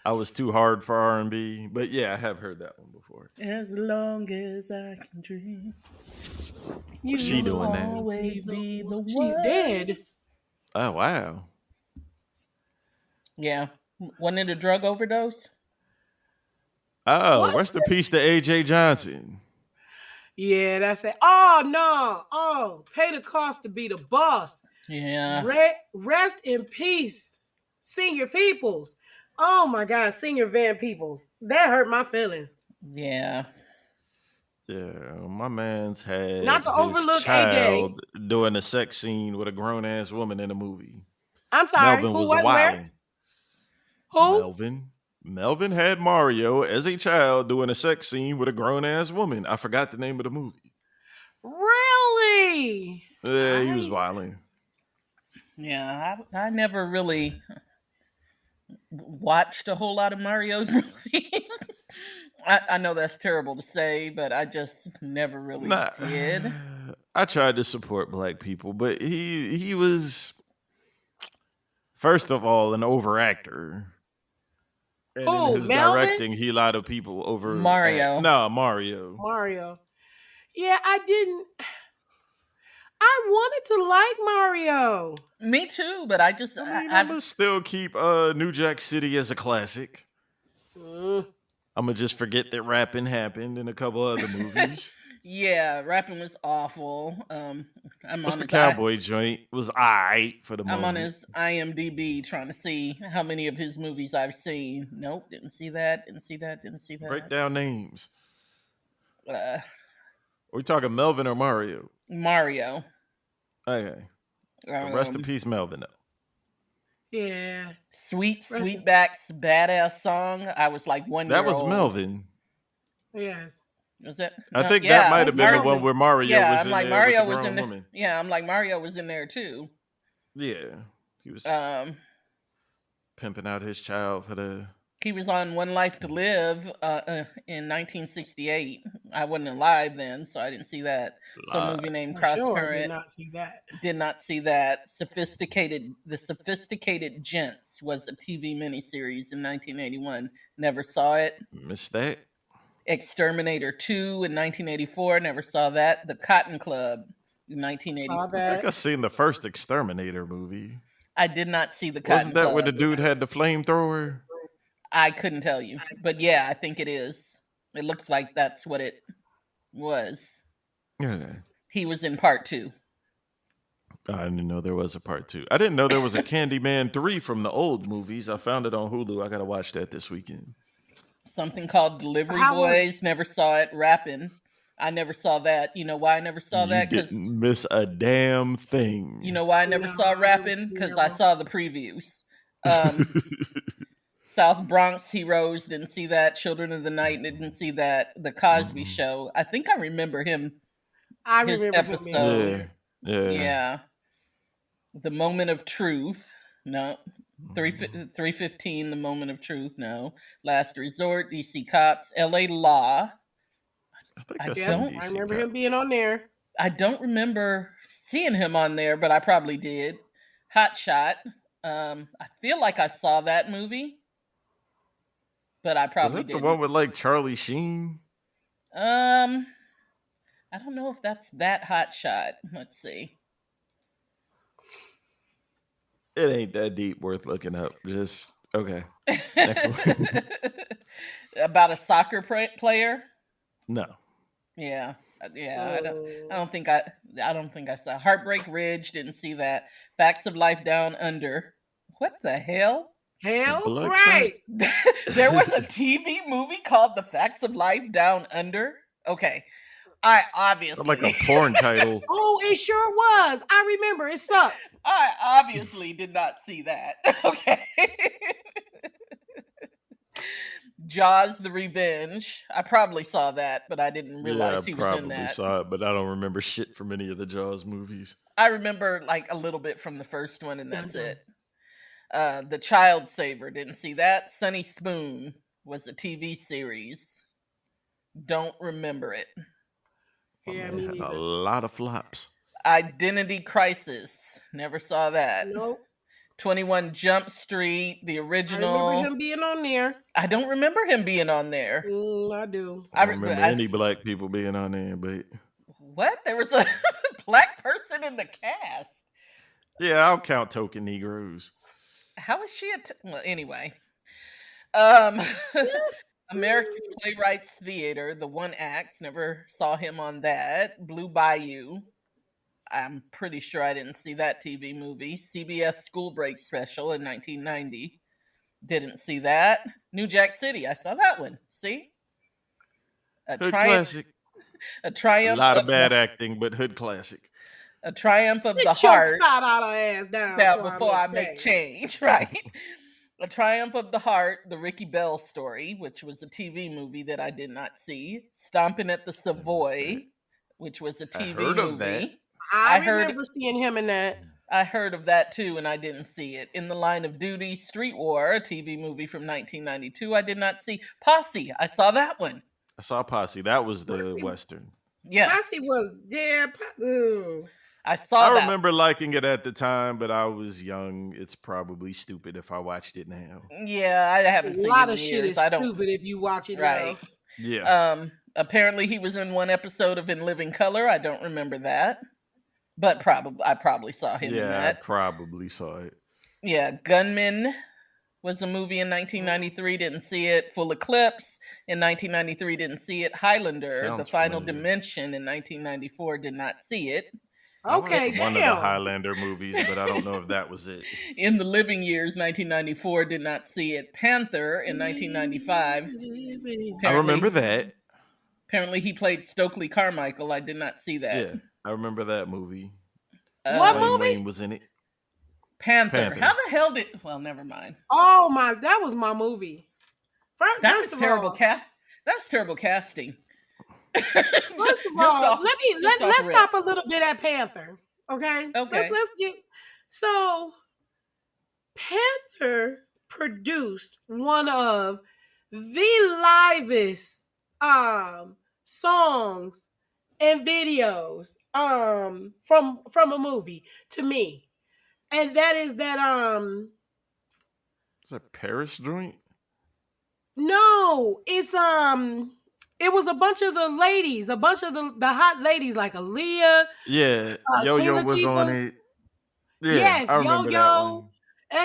I was too hard for R&B. But yeah, I have heard that one before. As long as I can dream, What's you she will doing now? always be the She's one. dead. Oh, wow. Yeah. Wasn't it a drug overdose? Oh, What? rest in peace to AJ Johnson. Yeah, that's it. Oh no. Oh, pay the cost to be the boss. Yeah. Rest in peace, Senior Peoples. Oh my God, Senior Van Peoples. That hurt my feelings. Yeah. Yeah, my man's Not had to his overlook AJ. child doing a sex scene with a grown ass woman in a movie. I'm sorry. Melvin Who? was What? Where? wilding. Who? Melvin had Mario as a child doing a sex scene with a grown ass woman. I forgot the name of the movie. Really? Yeah, he was I wilding. Yeah. I never really watched a whole lot of Mario's movies. I know that's terrible to say, but I just never really Nah, did. I tried to support black people, but he was first of all an overactor, and in who? his Melvin? directing, he allowed of people over at Mario. Mario. Mario. Yeah, I didn't. I wanted to like Mario. Me too, but I just I mean, I'm I've gonna still keep New Jack City as a classic. Mm. I'm gonna just forget that rapping happened in a couple other movies. yeah, rapping was awful. I'm What's on the his cowboy joint? Was alright for the I'm on moment. his IMDb trying to see how many of his movies I've seen. Nope, didn't see that. Didn't see that. Didn't see Break that. down names. Uh, Are we talking Melvin or Mario? Mario. Okay. Rest in Um, peace, Melvin. Though. Yeah. Sweet Russia. Sweetback's badass song. I was like 1 That year was old. Melvin. Yes. Was it? I No, think that yeah, might That's have been the probably. one where Mario yeah. was I'm in like there with the Mario was in grown there. woman. Yeah, I'm like Mario was in there too. Yeah, he was Um, pimping out his child for the. he was on One Life to Live in 1968. I wasn't alive then, so I didn't see that. Some movie named For sure, did Crosscurrent. not see that. Did not see that. The Sophisticated Gents was a TV miniseries in 1981. Never saw it. Missed that. Exterminator 2 in 1984. Never saw that. The Cotton Club in Saw 1984. I think that. I seen the first Exterminator movie. I did not see the Wasn't Cotton that where the Club. dude had the flamethrower? I couldn't tell you. But yeah, I think it is. It looks like that's what it was. Yeah. He was in part 2. I didn't know there was a part 2. I didn't know there was a Candyman 3 from the old movies. I found it on Hulu. I gotta watch that this weekend. Something called Delivery How was Boys. Never saw it. Rapping. I never saw that. You know why I never saw You that? Because didn't miss a damn thing. you know why I never no, saw it was Rapping? Because I terrible. saw the previews. South Bronx Heroes, didn't see that. Children of the Night, didn't see that. The Cosby Show. I think I remember I his remember him being on episode. Yeah. there. Yeah. Yeah. The Moment of Truth. No. 315, The Moment of Truth. No. Last Resort, DC Cops, LA Law. I think I I Yep, seen don't I DC remember Cop. him being on there. I don't remember seeing him on there, but I probably did. Hot Shot. I feel like I saw that movie, but I Was probably that the one didn't. with like Charlie Sheen? Um, I don't know if that's that Hot Shot. Let's see. It ain't that deep worth looking up. Just okay. Next one. About a soccer player. No. Yeah, yeah. I Oh. don't think I don't think I saw Heartbreak Ridge. Didn't see that. Facts of Life Down Under. What the hell? Hell, Blood right. There was a TV movie called The Facts of Life Down Under. Okay, I Sound like a obviously, porn title. Oh, it sure was. I remember. It sucked. I obviously did not see that. Okay. Jaws: The Revenge. I probably saw that, but I didn't Yeah, I realize he was in probably that. saw it, but I don't remember shit from any of the Jaws movies. I remember like a little bit from the first one, and that's Dun, it. The Child Saver, didn't see that. Sunny Spoon was a TV series. Don't remember it. My Yeah, man me had a neither. lot of flops. Identity Crisis, never saw that. Nope. 21 Jump Street, the I remember original. him being on there. I don't remember him being on there. I do. I don't remember any black people being on there, but What? There was a black person in the cast. yeah, I'll count Token Negroes. How is she well, anyway. Um Yes. American Playwrights Theater, the one acts, never saw him on that. Blue Bayou. I'm pretty sure I didn't see that TV movie. CBS School Break Special in 1990. Didn't see that. New Jack City. I saw that one. See? Hood classic. A A triumph lot of of bad the, acting, but hood classic. a triumph of the Sit your heart. fat out of ass down Now, before I make change, right? A Triumph of the Heart, the Ricky Bell story, which was a TV movie that I did not see. Stomping at the Savoy, which was a TV heard of that. movie. I I heard- remember seeing him in that. I heard of that too, and I didn't see it. In the Line of Duty, Street War, a TV movie from 1992, I did not see. Posse, I saw that one. I saw Posse. That was the Posse- Western. Yes, Posse was ooh. I saw I that. remember liking it at the time, but I was young. It's probably stupid if I watched it now. Yeah, I haven't A seen lot it in of shit years. is I don't. stupid if you watch it Right. now. Yeah. Apparently he was in one episode of In Living Color. I don't remember that, but I probably saw him in Yeah, I that. probably saw it. Yeah, Gunman was a movie in 1993. Didn't see it. Full Eclipse in 1993. Didn't see it. Highlander, Sounds The Final familiar. Dimension in 1994. Did not see it. I Okay, watched one of the damn. Highlander movies, but I don't know if that was it. In the Living Years, 1994. Did not see it. Panther in 1995. I remember that. Apparently he played Stokely Carmichael. I did not see that. Yeah, I remember that movie. What Wayne movie? Wayne was in it. Panther. How the hell did? Well, never mind. Oh my, that was my movie. That First was of terrible. all, That was terrible casting. First of just all, off, just off let's stop rip. a little bit at Panther. Okay, Okay, let's get so Panther produced one of the livest songs and videos from a movie to me. And that is that Is that Paris joint? no, it's it was a bunch of the ladies, a bunch of the hot ladies like Aaliyah, Yeah, Yo Queen Yo was on Latifah. it. Yeah, Yes, I Yo remember that Yo, one.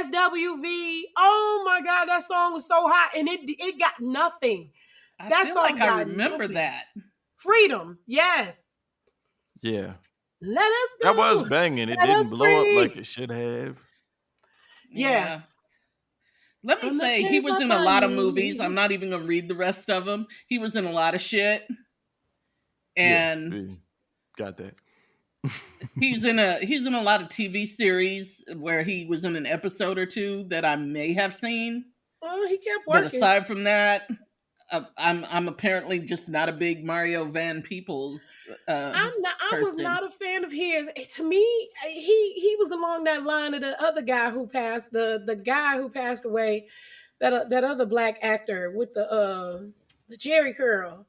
SWV. Oh my God, that song was so hot, and it got nothing. I That feel like song I got remember nothing. that. Freedom, yes. Yeah, Let us that was go. banging. It Let didn't us blow up like free. it should have. Yeah. Yeah. Let me From the say, he chains was in a upon lot of movies. I'm me. not even gonna read the rest of them. He was in a lot of shit, Yeah, and we got that. he's in a lot of TV series where he was in an episode or two that I may have seen. Oh, he kept But working. aside from that, I'm apparently just not a big Mario Van Peebles I was person. not a fan of his. To me, he was along that line of the other guy who passed the guy who passed away. That other black actor with the Jerry curl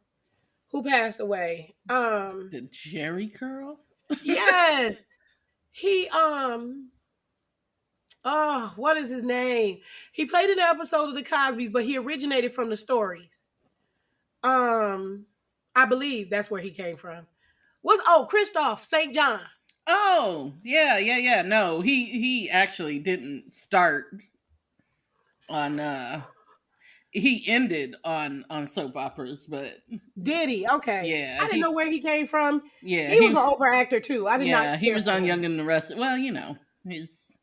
who passed away. The Jerry Curl. Yes, he oh, what is his name? He played in an episode of the Cosbys, but he originated from the stories. Um, I believe that's where he came from. Was Christoph St. John. Oh, yeah. No, he actually didn't start on he ended on soap operas, but Did he? Okay. yeah, I didn't know where he came from. yeah, He was an over actor too. I did not he care was for on him. Young and the Rest. Well, he's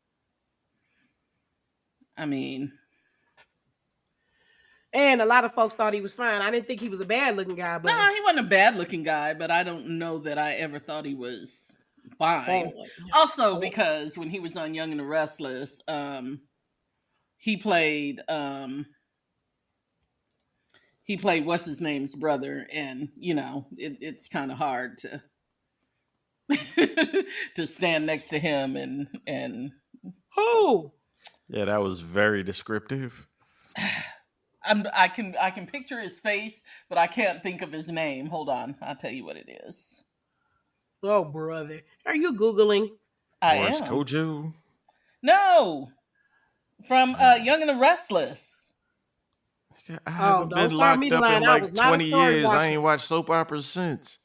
I mean, And a lot of folks thought he was fine. I didn't think he was a bad looking guy, no, but he wasn't a bad looking guy, but I don't know that I ever thought he was fine. forward. Also, Forward. because when he was on Young and the Restless, he played what's his name's brother, and it's kind of hard to to stand next to him and Who? Yeah, that was very descriptive. I can picture his face, but I can't think of his name. Hold on, I'll tell you what it is. Oh, brother. Are you Googling? I Boris am. Kojo. No, from Young and the Restless. I Oh, haven't don't been start me locked to up in line. I like was not a 20 story years. I watcher. ain't watched soap operas since.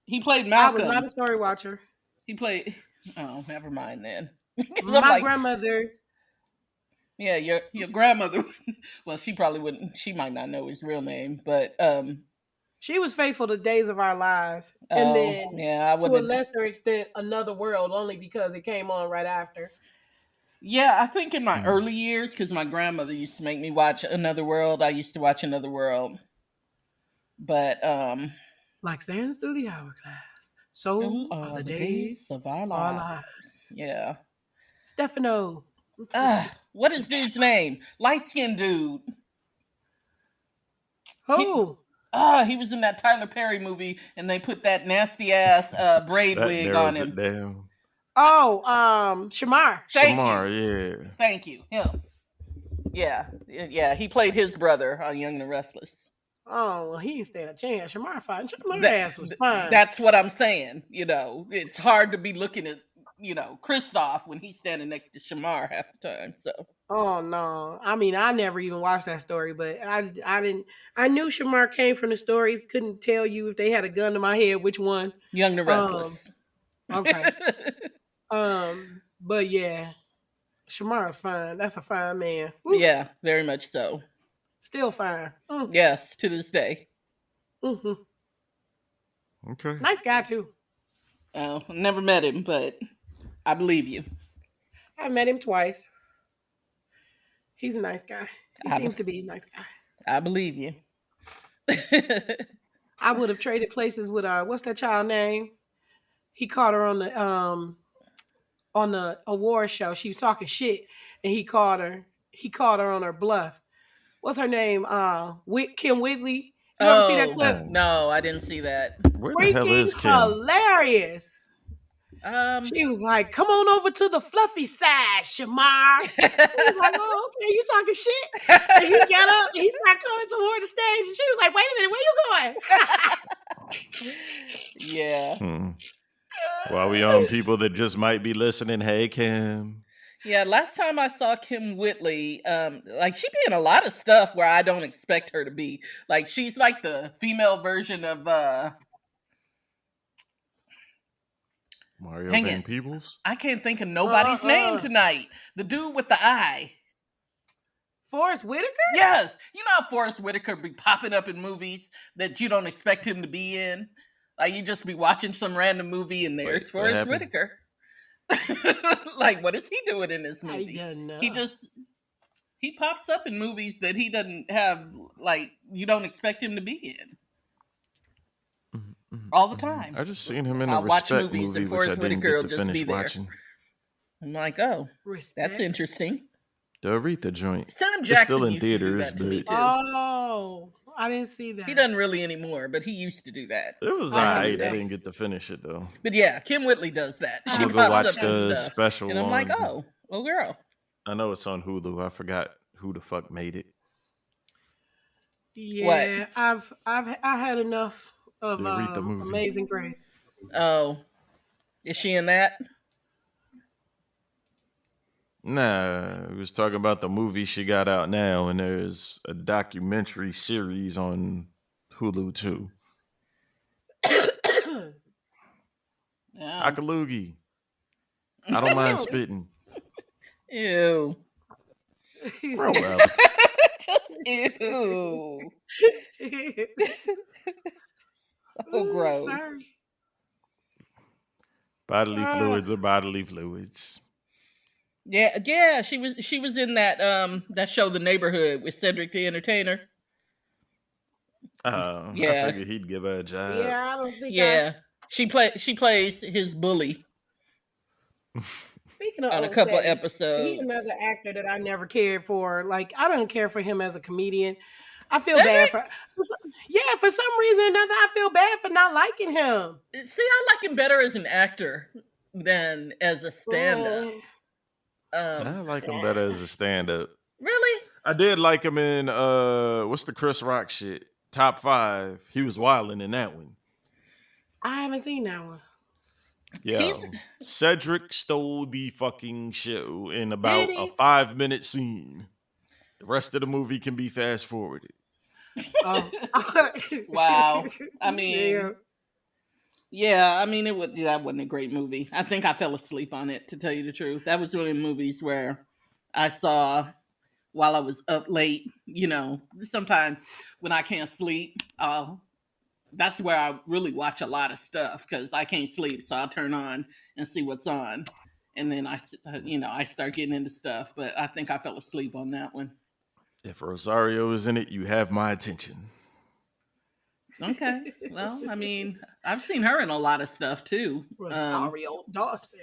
He played I was not Malcolm. a story watcher. He played. Oh, never mind then. 'Cause I'm My like, grandmother, yeah, your grandmother. Well, she probably wouldn't. She might not know his real name, but she was faithful to Days of Our Lives. And oh then yeah, I to a wouldn't. lesser extent, Another World, only because it came on right after. Yeah, I think in my Hmm. early years, because my grandmother used to make me watch Another World. I used to watch Another World, but Like sands through the hourglass. So are the the days days of our of our lives. lives. Yeah. Stefano. What is dude's name? Light skinned dude. He Who? he was in that Tyler Perry movie, and they put that nasty ass braid That wig on narrows it him. down. Oh, Shamar. Thank Shamar, you, yeah. thank you. Him. Yeah. He played his brother on Young and the Restless. Oh, well, he didn't stand a chance. Shamar fine. Shamar That ass was fine. that's what I'm saying. It's hard to be looking at Christoph when he's standing next to Shamar half the time. So Oh no. I mean, I never even watched that story, but I didn't I knew Shamar came from the stories. Couldn't tell you if they had a gun to my head which one. Young and the Um, Restless. okay. But yeah, Shamar fine. That's a fine man. Woo, Yeah, very much so. still fine. Yes, to this day. Hmm. Okay. Nice guy too. Never met him, but I believe you. I met him twice. He's a nice guy. He I, seems to be a nice guy. I believe you. I would have traded places with what's that child name? He caught her on the award show. She was talking shit, and he caught her. He caught her on her bluff. What's her name? Kim Whitley You ever see that Oh clip? Oh, no, I didn't see that. where the hell Freaking is Kim? hilarious. Um, She was like, "Come on over to the fluffy side, Shamar." He was like, "Oh, okay, you talking shit?" And he got up and he started coming toward the stage, and she was like, "Wait a minute, where you yeah, Hmm. While we going?" on people that just might be listening, hey Kim. yeah. Last time I saw Kim Whitley, like she be in a lot of stuff where I don't expect her to be. Like she's like the female version of Mario dang Van it, Peebles? I can't think of uh, nobody's name uh, tonight. The dude with the eye. Forrest Whitaker? Yes, you know how Forrest Whitaker be popping up in movies that you don't expect him to be in. Like you just be watching some random movie and Wait, there's what Forrest happened? Whitaker. Like what is he doing in this I movie? don't He know. just he pops up in movies that he doesn't have, like you don't expect him to be in all the time. I just seen him in the I'll watch Respect movies movie, and which I Forrest didn't Whitaker get will to just be finish there. watching. I'm like, oh, that's Respect. interesting. The Aretha joint. Sam It's still Jackson in used to do theaters, that to me but too. Oh, I didn't see He that. doesn't really anymore, but he used to do that. it was I alright. haven't. I didn't get to finish it though. But yeah, Kim Whitley does that. I'm She gonna go pops watch up in the stuff, and special I'm like, on. oh, well, girl. I know it's on Hulu. I forgot who the fuck made it. What? Yeah, I had enough The of Aretha movie. Amazing Grace. Oh, is she in that? Nah, we was talking about the movie she got out now, and there's a documentary series on Hulu too. Oh, Hockaloogie. I don't mind spitting. ew. Real well. Just ew. So Ooh, gross. sorry. Bodily Ah, fluids are bodily fluids. Yeah, yeah. She was in that that show, The Neighborhood, with Cedric the Entertainer. I Yeah, figured he'd give her a job. yeah, I don't think I. yeah. She plays his bully Speaking of on a old couple Cedric, he another episodes. actor that I never cared for. Like I don't care for him as a comedian. I feel bad Cedric, yeah, for some reason or another, I feel bad for not liking him. see, I like him better as an actor than as a stand-up. Mm, I Um, like him better as a stand-up. really? I did like him in what's the Chris Rock shit? Top 5. He was wilding in that one. I haven't seen that one. Yeah. He's Cedric stole the fucking show in Did about a he? 5-minute scene. The rest of the movie can be fast forwarded. Oh, wow. I mean, yeah. yeah, I mean that wasn't a great movie. I think I fell asleep on it, to tell you the truth. That was one of the movies where I saw while I was up late. You know, sometimes when I can't sleep, that's where I really watch a lot of stuff because I can't sleep. So I'll turn on and see what's on, and then I start getting into stuff. But I think I fell asleep on that one. If Rosario is in it, you have my attention. Okay, well, I mean, I've seen her in a lot of stuff too. Rosario Dawson.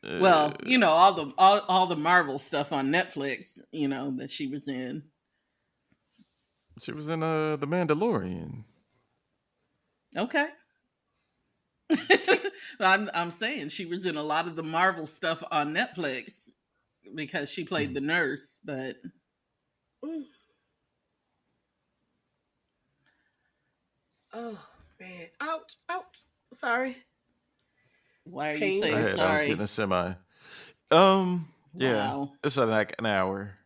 Well, Uh, all the Marvel stuff on Netflix, that she was in. she was in The Mandalorian. Okay. I'm saying she was in a lot of the Marvel stuff on Netflix because she played the nurse, but Mm. Oh man, ouch, ouch. Sorry, why are you pain Go saying ahead. trigger. I was getting sorry? a semi. Yeah. Wow. It's like an hour.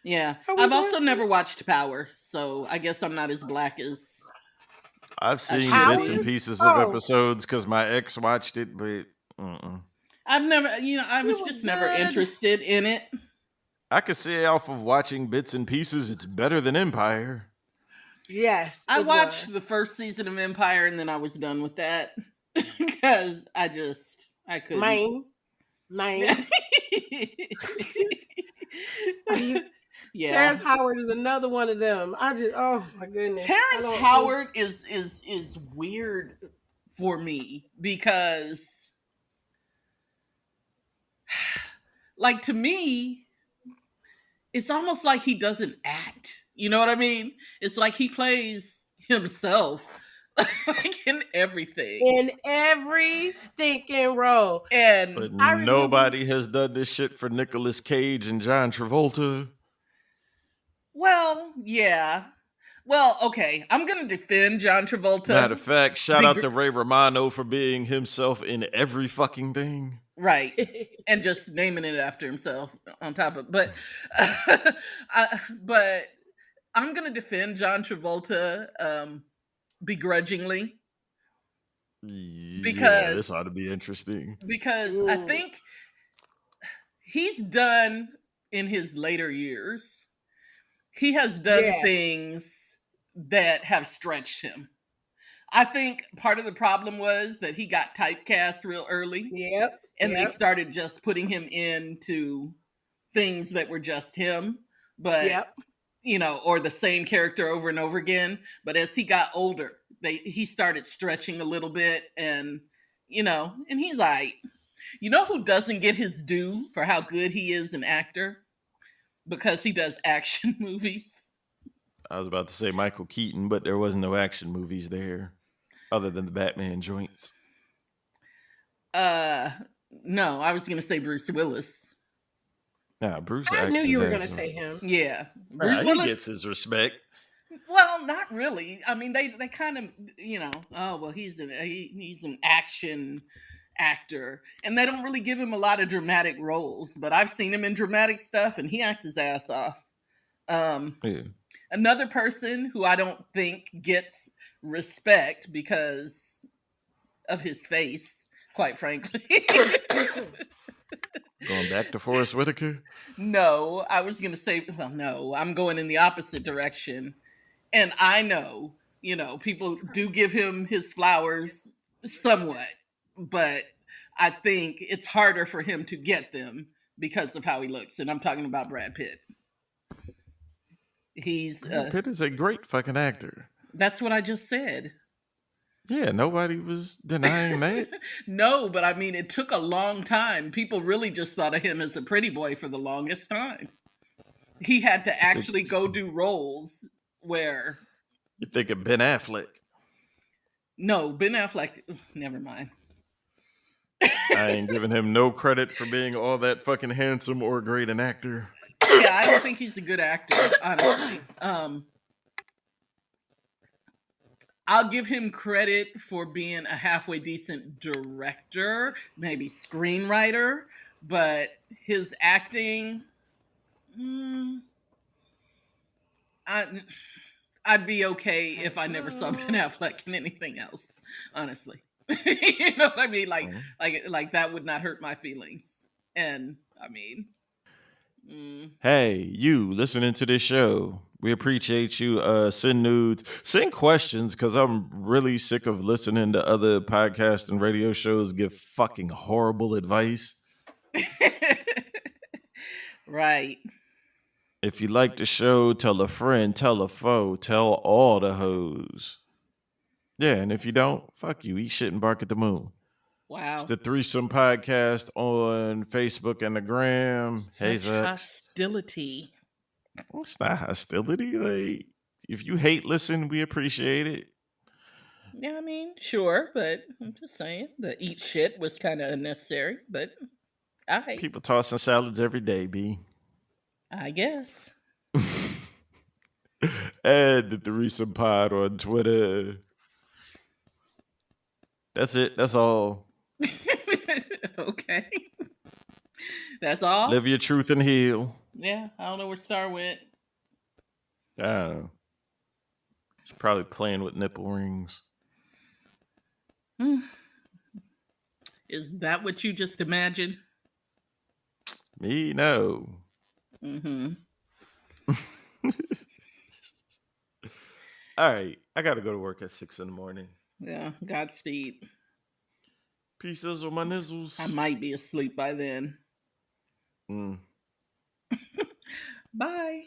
Yeah. Are we I've done? also never watched Power, so I guess I'm not as black as I've I seen should bits Power? and be. pieces of Oh, episodes because my ex watched it, but I've never, I it was was just never good. interested in it. I could say off of watching bits and pieces, it's better than Empire. Yes, I it watched was. the first season of Empire and then I was done with that because I couldn't. Man, man. Yeah. Terrence Howard is another one of them. Oh my goodness. I Terrence don't. Howard is weird for me because like to me it's almost like he doesn't act. You know what I mean? It's like he plays himself like in everything. In every stinking role. And But I remember. nobody has done this shit for Nicolas Cage and John Travolta. well, yeah. Well, okay. I'm going to defend John Matter of Travolta. fact, shout out Begr- to Ray Romano for being himself in every fucking thing. right. And just naming it after himself on top of but but I'm going to defend John Travolta begrudgingly Yeah, this because ought to be interesting. I Mm, think he's done in his later years. He has done yeah. things that have stretched him. I think part of the problem was that he got typecast real early Yep. and they Yep. started just putting him into things that were just him, but Yep. or the same character over and over again. But as he got older, he started stretching a little bit and he's like, who doesn't get his due for how good he is an actor? Because he does action movies. I was about to say Michael Keaton, but there wasn't no action movies there other than the Batman joints. Uh, no, I was gonna say Bruce Willis. Nah, Bruce I knew acts his you were gonna ass off. say him. Yeah, Nah, Bruce he gets Willis. his respect. Well, not really. I mean, they kind of oh well, he's an action actor, and they don't really give him a lot of dramatic roles. But I've seen him in dramatic stuff, and he acts his ass off. Um, Yeah. Another person who I don't think gets respect because of his face, quite frankly. Going back to Forrest Whitaker. No, I was going to say, well, no, I'm going in the opposite direction. And I know, people do give him his flowers somewhat, but I think it's harder for him to get them because of how he looks. And I'm talking about Brad Pitt. He's, Brad Pitt is a great fucking actor. that's what I just said. Yeah, nobody was denying that. No, but I mean, it took a long time. People really just thought of him as a pretty boy for the longest time. He had to actually go do roles where, You think of Ben Affleck. no, Ben Affleck, never mind. I ain't giving him no credit for being all that fucking handsome or great an actor. Yeah, I don't think he's a good actor, honestly. I'll give him credit for being a halfway decent director, maybe screenwriter, but his acting, I, I'd be okay if I never saw Ben Affleck in anything else, honestly. You know what I mean? Like that would not hurt my feelings. And I mean, Hey, you listening to this show. We appreciate you. Send nudes, send questions, because I'm really sick of listening to other podcasts and radio shows give fucking horrible advice. right. If you like the show, tell a friend, tell a foe, tell all the hoes. Yeah, and if you don't, fuck you. Eat shit and bark at the moon. It's Wow. the Threesome Podcast on Facebook and the Gram. Hey, Such Zex. hostility. It's not hostility. Like, if you hate listen, we appreciate it. Yeah, I mean, sure, but I'm just saying the eat shit was kind of unnecessary, but People tossing salads every day, B. I guess. And the Threesome Pod on Twitter. That's it. That's all. Okay. That's all? Live your truth and heal. Yeah, I don't know where Star went. I don't know. She's probably playing with nipple rings. Is that what you just imagined? Me, no. Mm-hmm. All right. I got to go to work at 6 in the morning. Yeah, Godspeed. Pieces of my nizzles. I might be asleep by then. Mm. Bye.